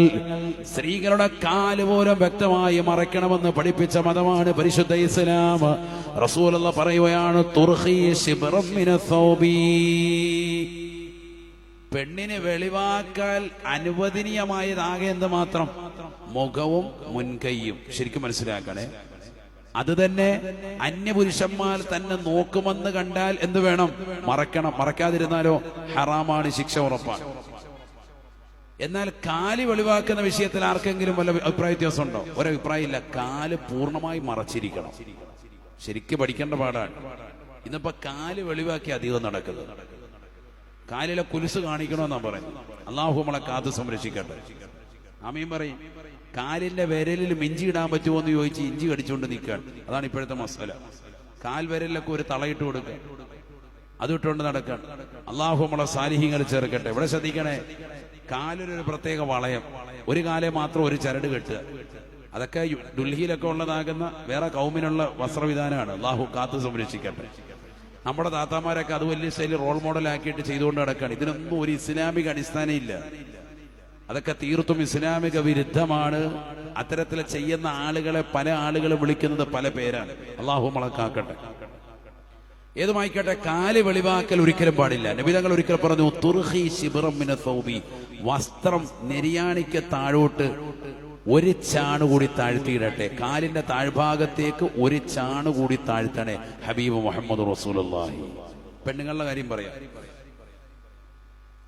സ്ത്രീകളുടെ കാല് പോലും വ്യക്തമായി മറയ്ക്കണമെന്ന് പഠിപ്പിച്ച മതമാണ് പരിശുദ്ധ ഇസ്ലാം. റസൂലുള്ളാഹി പറയുകയാണ്, തുർഖി ശിബ്റൻ മിന സൗബി, പെണ്ണിനെ വെളിവാക്കാൻ അനുവദനീയമായതാകെ എന്ത് മാത്രം? മുഖവും മുൻകൈയും. ശരിക്കും മനസ്സിലാക്കണേ. അത് തന്നെ അന്യപുരുഷന്മാർ തന്നെ നോക്കുമെന്ന് കണ്ടാൽ എന്ത് വേണം? മറക്കണം. മറക്കാതിരുന്നാലോ ഹറാമാണ്, ശിക്ഷ ഉറപ്പാണ്. എന്നാൽ കാല് വെളിവാക്കുന്ന വിഷയത്തിൽ ആർക്കെങ്കിലും വല്ല അഭിപ്രായ വ്യത്യാസം ഉണ്ടോ? ഒരഭിപ്രായം ഇല്ല. കാല് പൂർണ്ണമായി മറച്ചിരിക്കണം. ശരിക്കും പഠിക്കേണ്ട പാടാണ്. ഇന്നിപ്പോ കാല് വെളിവാക്കി അധികം നടക്കുന്നത്. കാലിലെ കുലുസ് കാണിക്കണമെന്നാ പറയുന്നത്. അല്ലാഹു നമ്മളെ കാത്ത് സംരക്ഷിക്കട്ടെ. ആമീൻ പറയും. കാലിന്റെ വിരലിൽ മിഞ്ചി ഇടാൻ പറ്റുമോ എന്ന് ചോദിച്ച് ഇഞ്ചി കടിച്ചുകൊണ്ട് നിൽക്കുകയാണ്. അതാണ് ഇപ്പോഴത്തെ മസാല. കാൽ വിരലിലൊക്കെ ഒരു തളയിട്ട് കൊടുക്കുക, അത് ഇട്ടുകൊണ്ട് നടക്കാൻ. അല്ലാഹു നമ്മളെ സാലിഹീങ്ങൾ ചേർക്കട്ടെ. ഇവിടെ ശ്രദ്ധിക്കണേ, കാലിലൊരു പ്രത്യേക വളയം, ഒരു കാലെ മാത്രം ഒരു ചരട് കെട്ടുക, അതൊക്കെ ഡൽഹിയിലൊക്കെ ഉള്ളതാകുന്ന വേറെ കൗമിനുള്ള വസ്ത്രവിധാനമാണ്. അല്ലാഹു കാത്ത് സംരക്ഷിക്കട്ടെ. നമ്മുടെ താത്താമാരൊക്കെ അത് വലിയ ശൈലി റോൾ മോഡൽ ആക്കിയിട്ട് ചെയ്തുകൊണ്ട് നടക്കുകയാണ്. ഇതിനൊന്നും ഒരു ഇസ്ലാമിക അടിസ്ഥാനം ഇല്ല. അതൊക്കെ തീർത്തും ഇസ്ലാമിക വിരുദ്ധമാണ്. അത്തരത്തിൽ ചെയ്യുന്ന ആളുകളെ പല ആളുകളും വിളിക്കുന്നത് പല പേരാണ്. അല്ലാഹു മലക്കാക്കട്ടെ. ഏതുമായിക്കട്ടെ, കാല് വെളിവാക്കൽ ഒരിക്കലും പാടില്ല. നബി തങ്ങൾ ഒരിക്കൽ പറഞ്ഞു, തുർഖി ശിബ്റൻ മിന സൗബി, വസ്ത്രം നെരിയാണിക്ക് താഴോട്ട് ഒരു ചാണുകൂടി താഴ്ത്തിയിടട്ടെ. കാലിന്റെ താഴ്ഭാഗത്തേക്ക് ഒരു ചാണുകൂടി താഴ്ത്തണേ. ഹബീബ് മുഹമ്മദ് റസൂലുള്ളാഹി. പെണ്ണുങ്ങളുടെ കാര്യം പറയാം.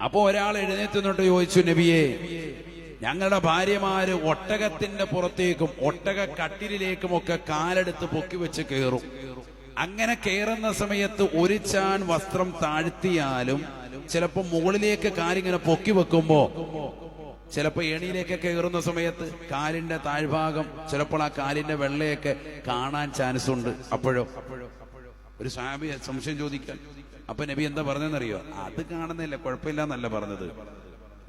അപ്പോ ഒരാൾ എഴുന്നേറ്റ് നിന്നിട്ട് ചോദിച്ചു, നബിയെ, ഞങ്ങളുടെ ഭാര്യമാര് ഒട്ടകത്തിന്റെ പുറത്തേക്കും ഒട്ടക കട്ടിലേക്കും ഒക്കെ കാലെടുത്ത് പൊക്കി വെച്ച് കയറും. അങ്ങനെ കയറുന്ന സമയത്ത് ഒരു ചാൺ വസ്ത്രം താഴ്ത്തിയാലും ചിലപ്പോ മുകളിലേക്ക് കാലിങ്ങനെ പൊക്കി വെക്കുമ്പോ ചിലപ്പോ ഏണിയിലേക്ക് കയറുന്ന സമയത്ത് കാലിന്റെ താഴ്ഭാഗം ചിലപ്പോൾ ആ കാലിന്റെ വെള്ളയൊക്കെ കാണാൻ ചാൻസ് ഉണ്ട്. അപ്പോഴോ ഒരു സഹാബി സംശയം ചോദിക്കാൻ. അപ്പൊ നബി എന്താ പറഞ്ഞെന്നറിയോ? അത് കാണുന്നില്ല, കുഴപ്പമില്ല എന്നല്ല പറഞ്ഞത്.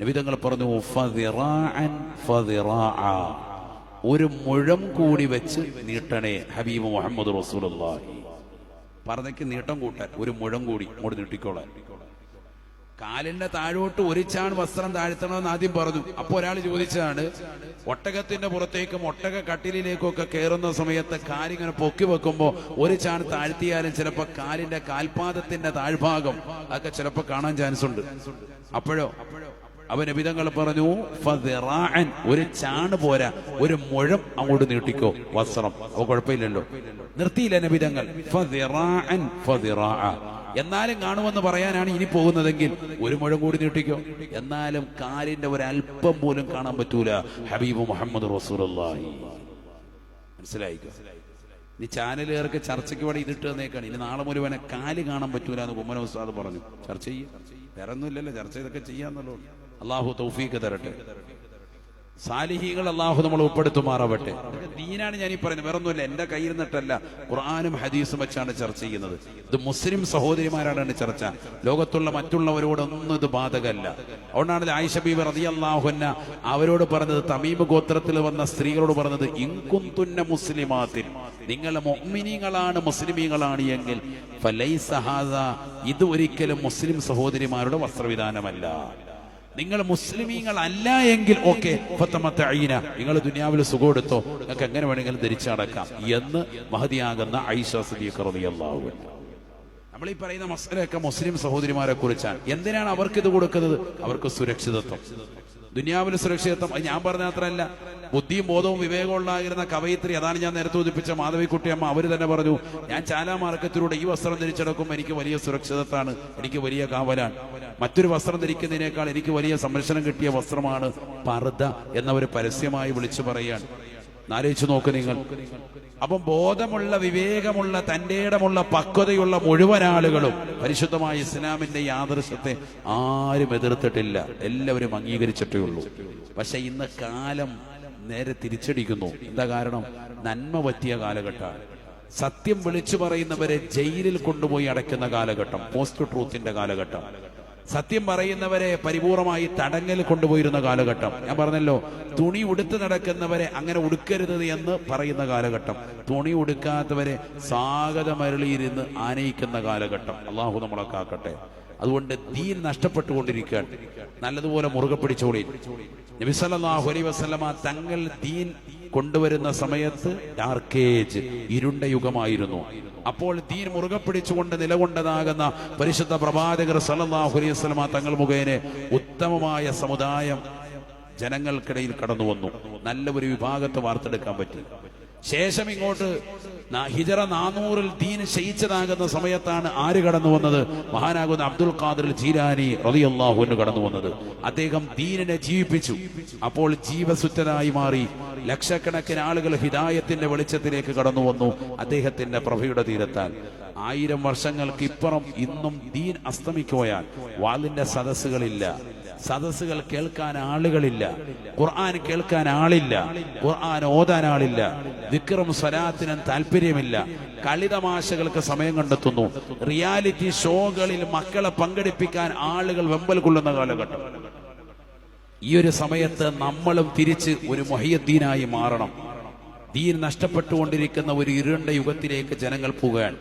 നബി തങ്ങൾ പറഞ്ഞു, ഫദിറാഅൻ ഫദിറാഅ, ഒരു മുഴം കൂടി വെച്ച് നീട്ടണേ. ഹബീബ് മുഹമ്മദ് റസൂലുള്ളാഹി പറഞ്ഞേക്ക് നീട്ടം കൂട്ടാൻ ഒരു മുഴം കൂടി അങ്ങോട്ട് നീട്ടിക്കോളാൻ. കാലിന്റെ താഴോട്ട് ഒരു ചാൺ വസ്ത്രം താഴ്ത്തണമെന്ന് ആദ്യം പറഞ്ഞു. അപ്പൊ ഒരാൾ ചോദിച്ചതാണ്, ഒട്ടകത്തിന്റെ പുറത്തേക്കും ഒട്ടക കട്ടിലേക്കും ഒക്കെ കയറുന്ന സമയത്ത് കാലിങ്ങനെ പൊക്കി വെക്കുമ്പോ ഒരു ചാൺ താഴ്ത്തിയാലും ചിലപ്പോ കാലിന്റെ കാൽപാദത്തിന്റെ താഴ്ഭാഗം അതൊക്കെ ചിലപ്പോ കാണാൻ ചാൻസ് ഉണ്ട്. അപ്പോഴോ അവൻ നബിതങ്ങൾ പറഞ്ഞു, ഫദിറാഅൻ, ഒരു ചാണ് പോരാ, ഒരു മുഴം അങ്ങോട്ട് നീട്ടിക്കോ വസ്ത്രം. അപ്പൊ കുഴപ്പമില്ലല്ലോ. നിർത്തിയില്ല നബിതങ്ങൾ. ഫദിറാഅൻ ഫദിറാഅ, എന്നാലും കാണുമെന്ന് പറയാനാണ് ഇനി പോകുന്നതെങ്കിൽ ഒരു മുഴം കൂടി നീട്ടിക്കോ. എന്നാലും കാലിന്റെ ഒരല്പം പോലും കാണാൻ പറ്റൂല. ഹബീബ് മുഹമ്മദ് റസൂലുള്ളാഹി. മനസ്സിലായിക്കോ? നീ ചാനലുകാർക്ക് ചർച്ചയ്ക്ക് വേണ്ടി ഇതിട്ട് തന്നേക്കാണ്. ഇനി നാളെ മുഴുവനെ കാല് കാണാൻ പറ്റൂല എന്ന് കുമ്മന ഉസ്താദ് പറഞ്ഞു. ചർച്ച ചെയ്യും, വേറെ ഒന്നുമില്ലല്ലോ, ചർച്ച ഇതൊക്കെ ചെയ്യാന്നുള്ളൂ. അള്ളാഹു തൗഫീഖ് തരട്ടെ. സാലിഹീങ്ങൾ അള്ളാഹു നമ്മൾ ഉൾപ്പെടുത്തുമാറാവട്ടെ. ദീനാണ് ഞാൻ ഈ പറയുന്നത്, വേറൊന്നുമില്ല. എന്റെ കയ്യിൽ നിന്നിട്ടല്ല, ഖുർആനും ഹദീസും വെച്ചാണ് ചർച്ച ചെയ്യുന്നത്. ഇത് മുസ്ലിം സഹോദരിമാരാണ് ചർച്ച, ലോകത്തുള്ള മറ്റുള്ളവരോടൊന്നും ഇത് ബാധകമല്ല. അതുകൊണ്ടാണ് ആയിഷ ബീബി റളിയല്ലാഹു അൻഹ അവരോട് പറഞ്ഞത്, തമീം ഗോത്രത്തിൽ വന്ന സ്ത്രീകളോട് പറഞ്ഞത്, ഇൻകുന്തുന്ന മുസ്ലിമാത്തിൻ, നിങ്ങൾ മുഅ്മിനീങ്ങളാണ്, മുസ്ലിമീങ്ങളാണ് എങ്കിൽ ഫലൈസ ഹാദാ, ഇത് ഒരിക്കലും മുസ്ലിം സഹോദരിമാരുടെ വസ്ത്രവിധാനമല്ല. നിങ്ങൾ മുസ്ലിമീങ്ങൾ അല്ല എങ്കിൽ ഓക്കെ, നിങ്ങൾ ദുനിയാവിൽ സുഖം എടുത്തോ, നിങ്ങൾക്ക് എങ്ങനെ വേണമെങ്കിലും ധരിച്ചു നടക്കാം എന്ന് മഹദിയാകുന്ന ആയിഷ സിദ്ദീഖ റളിയല്ലാഹു അൻഹ. നമ്മൾ ഈ പറയുന്ന മസ്അലയൊക്കെ മുസ്ലിം സഹോദരിമാരെ കുറിച്ചാണ്. എന്തിനാണ് അവർക്ക് ഇത് കൊടുക്കുന്നത്? അവർക്ക് സുരക്ഷിതത്വം, ദുനിയാവിൽ സുരക്ഷിതത്വം. ഞാൻ പറഞ്ഞ അത്രയല്ല, ബുദ്ധിയും ബോധവും വിവേകവും ഉണ്ടായിരുന്ന കവയിത്രി, അതാണ് ഞാൻ നേരത്തെ ഉദിപ്പിച്ച മാധവിക്കുട്ടിയമ്മ, അവര് തന്നെ പറഞ്ഞു, ഞാൻ ചാല മാർക്കറ്റിലൂടെ ഈ വസ്ത്രം ധരിച്ചെടുക്കുമ്പോൾ എനിക്ക് വലിയ സുരക്ഷിതത്വമാണ്, എനിക്ക് വലിയ കാവലാണ്. മറ്റൊരു വസ്ത്രം ധരിക്കുന്നതിനേക്കാൾ എനിക്ക് വലിയ സംരക്ഷണം കിട്ടിയ വസ്ത്രമാണ് പർദ എന്നവർ പരസ്യമായി വിളിച്ചു പറയാണ്. ആലോചിച്ചു നോക്ക് നിങ്ങൾ. അപ്പം ബോധമുള്ള, വിവേകമുള്ള, തന്റെ ഇടമുള്ള, പക്വതയുള്ള മുഴുവൻ ആളുകളും പരിശുദ്ധമായ ഇസ്ലാമിന്റെ ഈ ആദർശത്തെ ആരും എതിർത്തിട്ടില്ല, എല്ലാവരും അംഗീകരിച്ചിട്ടേ ഉള്ളൂ. പക്ഷെ ഇന്ന് കാലം നേരെ തിരിച്ചടിക്കുന്നു. എന്താ കാരണം? നന്മ പറ്റിയ കാലഘട്ടമാണ്. സത്യം വിളിച്ചു പറയുന്നവരെ ജയിലിൽ കൊണ്ടുപോയി അടയ്ക്കുന്ന കാലഘട്ടം, പോസ്റ്റ് ട്രൂത്തിന്റെ കാലഘട്ടം. സത്യം പറയുന്നവരെ പരിപൂർണമായി തടങ്കൽ കൊണ്ടുപോയിരുന്ന കാലഘട്ടം. ഞാൻ പറഞ്ഞല്ലോ, തുണി ഉടുത്ത് നടക്കുന്നവരെ അങ്ങനെ ഉടുക്കരുത് എന്ന് പറയുന്ന കാലഘട്ടം, തുണി ഉടുക്കാത്തവരെ സ്വാഗതമരളിയിരുന്ന് ആനയിക്കുന്ന കാലഘട്ടം. അള്ളാഹു നമ്മളെ കാക്കട്ടെ. അതുകൊണ്ട് ദീൻ നഷ്ടപ്പെട്ടുകൊണ്ടിരിക്കുകയാണ്. നല്ലതുപോലെ മുറുകെ പിടിച്ചോളി. നബി സല്ലല്ലാഹു അലൈഹി വസല്ലമ തങ്ങൾ ദീൻ കൊണ്ടുവരുന്ന സമയത്ത് ഡാർക്കേജ്, ഇരുണ്ട യുഗമായിരുന്നു. അപ്പോൾ ദീൻ മുറുകെ പിടിച്ചുകൊണ്ട് നിലകൊണ്ടതാകുന്ന പരിശുദ്ധ പ്രവാചകർ സല്ലല്ലാഹു അലൈഹി വസല്ലമ തങ്ങൾ മുഖേന ഉത്തമമായ സമുദായം ജനങ്ങൾക്കിടയിൽ കടന്നു വന്നു. നല്ല ഒരു വിഭാഗത്തെ വാർത്തെടുക്കാൻ പറ്റി. ശേഷം ഇങ്ങോട്ട് ഹിജറ 400-ൽ ദീൻ ക്ഷയിച്ചതാകുന്ന സമയത്താണ് ആര് കടന്നു വന്നത്? മഹാനാകുന്ന അബ്ദുൽ ഖാദിർ ജീലാനി റളിയല്ലാഹു അൻഹു കടന്നു വന്നത്. അദ്ദേഹം ദീനിനെ ജീവിപ്പിച്ചു. അപ്പോൾ ജീവസുറ്റനായി മാറി. ലക്ഷക്കണക്കിന് ആളുകൾ ഹിദായത്തിന്റെ വെളിച്ചത്തിലേക്ക് കടന്നു വന്നു അദ്ദേഹത്തിന്റെ പ്രഭയുടെ തീരത്താൽ. 1000 വർഷങ്ങൾക്ക് ഇപ്പുറം ഇന്നും ദീൻ അസ്തമിക്കുകയാൽ വാളിന്റെ സദസ്സുകളില്ല, സദസ്സുകൾ കേൾക്കാൻ ആളുകളില്ല, ഖുർആൻ കേൾക്കാൻ ആളില്ല, ഖുർആൻ ഓതാൻ ആളില്ല, ദിക്റും സ്വലാത്തിനും താല്പര്യമില്ല, കളിതമാശകൾക്ക് സമയം കണ്ടെത്തുന്നു, റിയാലിറ്റി ഷോകളിൽ മക്കളെ പങ്കെടുപ്പിക്കാൻ ആളുകൾ വെമ്പൽ കൊള്ളുന്ന കാലഘട്ടം. ഈ ഒരു സമയത്ത് നമ്മളും തിരിച്ച് ഒരു മുഹയ്യദ്ദീനായി മാറണം. ദീൻ നഷ്ടപ്പെട്ടുകൊണ്ടിരിക്കുന്ന ഒരു ഇരുണ്ട യുഗത്തിലേക്ക് ജനങ്ങൾ പോവുകയാണ്.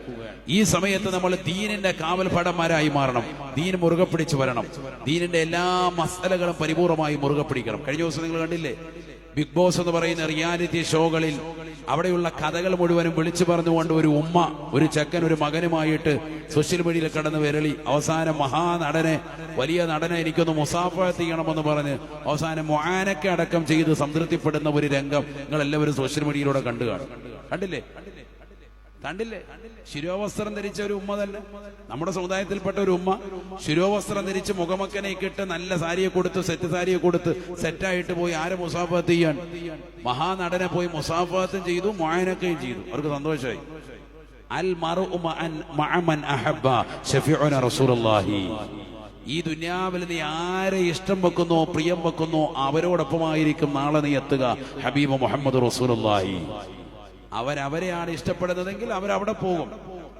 ഈ സമയത്ത് നമ്മൾ ദീനിന്റെ കാവൽ പടന്മാരായി മാറണം. ദീൻ മുറുകെ പിടിച്ചു വരണം. ദീനിന്റെ എല്ലാ മസലകളും പരിപൂർണമായി മുറുകെ പിടിക്കണം. കഴിഞ്ഞ ദിവസം നിങ്ങൾ കണ്ടില്ലേ, ബിഗ് ബോസ് എന്ന് പറയുന്ന റിയാലിറ്റി ഷോകളിൽ അവിടെയുള്ള കഥകൾ മുഴുവനും വിളിച്ചു പറഞ്ഞുകൊണ്ട് ഒരു ഉമ്മ, ഒരു ചെക്കൻ, ഒരു മകനുമായിട്ട് സോഷ്യൽ മീഡിയയിൽ കടന്ന് വിരളി. അവസാനം മഹാനടനെ, വലിയ നടനെ എനിക്കൊന്ന് മുസാഫഹത്ത് ചെയ്യണമെന്ന് പറഞ്ഞ് അവസാനം മുആനക്കെ അടക്കം ചെയ്ത് സംതൃപ്തിപ്പെടുന്ന ഒരു രംഗം നിങ്ങൾ എല്ലാവരും സോഷ്യൽ മീഡിയയിലൂടെ കണ്ടില്ലേ? ശിരോവസ്ത്രം ധരിച്ച ഒരു ഉമ്മ തന്നെ, നമ്മുടെ സമുദായത്തിൽപ്പെട്ട ഒരു ഉമ്മ ശിരോവസ്ത്രം ധരിച്ച് മുഖമക്കനെ ഇട്ട് നല്ല സാരിയെ കൊടുത്ത്, സെറ്റ് സാരിയെ കൊടുത്ത് സെറ്റായിട്ട് പോയി ആരെ മുസാഫഹത്ത് ചെയ്യാൻ? മഹാനടനെ പോയി മുസാഫഹത്തും ചെയ്തു, മുആനക്കയും ചെയ്തു. അവർക്ക് സന്തോഷമായി. അൽ മർഉ മഅമൻ അഹബ്ബ ശഫീഉന റസൂലുള്ളാഹി. ഈ ദുനിയാവിൽ നീ ആരെ ഇഷ്ടം വെക്കുന്നോ, പ്രിയം വെക്കുന്നോ, അവരോടൊപ്പമായിരിക്കും നാളെ നീ എത്തുക. ഹബീബ് മുഹമ്മദ് റസൂലുള്ളാഹി. അവരെയാണ് ഇഷ്ടപ്പെടുന്നതെങ്കിൽ അവരവിടെ പോകും.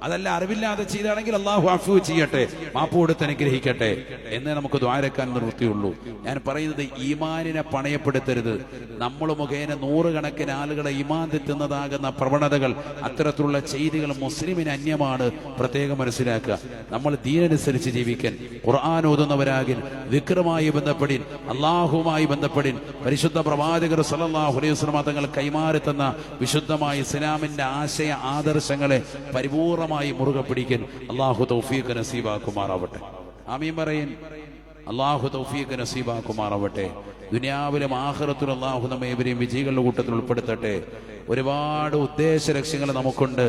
അതല്ല, അറിവില്ലാതെ ചെയ്താണെങ്കിൽ അള്ളാഹു അഫ്വ ചെയ്യട്ടെ, മാപ്പ് കൊടുത്ത് അനുഗ്രഹിക്കട്ടെ എന്നേ നമുക്ക് ദ്വാരക്കാൻ നിർവൃത്തിയുള്ളൂ. ഞാൻ പറയുന്നത്, ഈമാനിനെ പണയപ്പെടുത്തരുത്. നമ്മൾ മുഖേന 100 കണക്കിന് ആളുകളെ ഈമാൻ തെറ്റുന്നതാകുന്ന പ്രവണതകൾ, അത്തരത്തിലുള്ള ചെയ്തികൾ മുസ്ലിമിന് അന്യമാണ്. പ്രത്യേകം മനസ്സിലാക്കുക. നമ്മൾ ദീനനുസരിച്ച് ജീവിക്കാൻ, ഖുർആൻ ഓതുന്നവരാകിൻ, ദിക്റുമായി ബന്ധപ്പെടിൻ, അള്ളാഹുമായി ബന്ധപ്പെടിൻ. പരിശുദ്ധ പ്രവാചകർ സല്ലല്ലാഹു അലൈഹി വസല്ലം തങ്ങൾ കൈമാറി തന്ന വിശുദ്ധമായ ഇസ്ലാമിന്റെ ആശയ ആദർശങ്ങളെ പരിപൂർണ മുറുകെ പിടിക്കാൻ അല്ലാഹു തൗഫീഖ് നസീബാക്കുമാറാവട്ടെ. ആമീൻ പറയൻ. അല്ലാഹു തൗഫീഖ് നസീബാക്കുമാറാവട്ടെ. ദുനിയാവിലും ആഖിറത്തിലും അല്ലാഹു നമ്മെ ഏവരെയും വിജയികളുടെ കൂട്ടത്തിൽ ഉൾപ്പെടുത്തട്ടെ. ഒരുപാട് ഉദ്ദേശ ലക്ഷ്യങ്ങൾ നമുക്കുണ്ട്.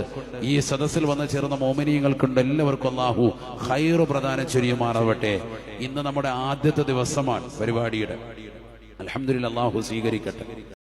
ഈ സദസ്സിൽ വന്ന് ചേർന്ന മോമിനീങ്ങൾക്കുണ്ട്. എല്ലാവർക്കും അല്ലാഹു ഖൈർ പ്രദാനം ചെയ്യുമാറാവട്ടെ. ഇന്ന് നമ്മുടെ ആദ്യത്തെ ദിവസമാണ് പരിപാടിയുടെ. അൽഹംദുലില്ലാഹ്, അല്ലാഹു സ്വീകരിക്കട്ടെ.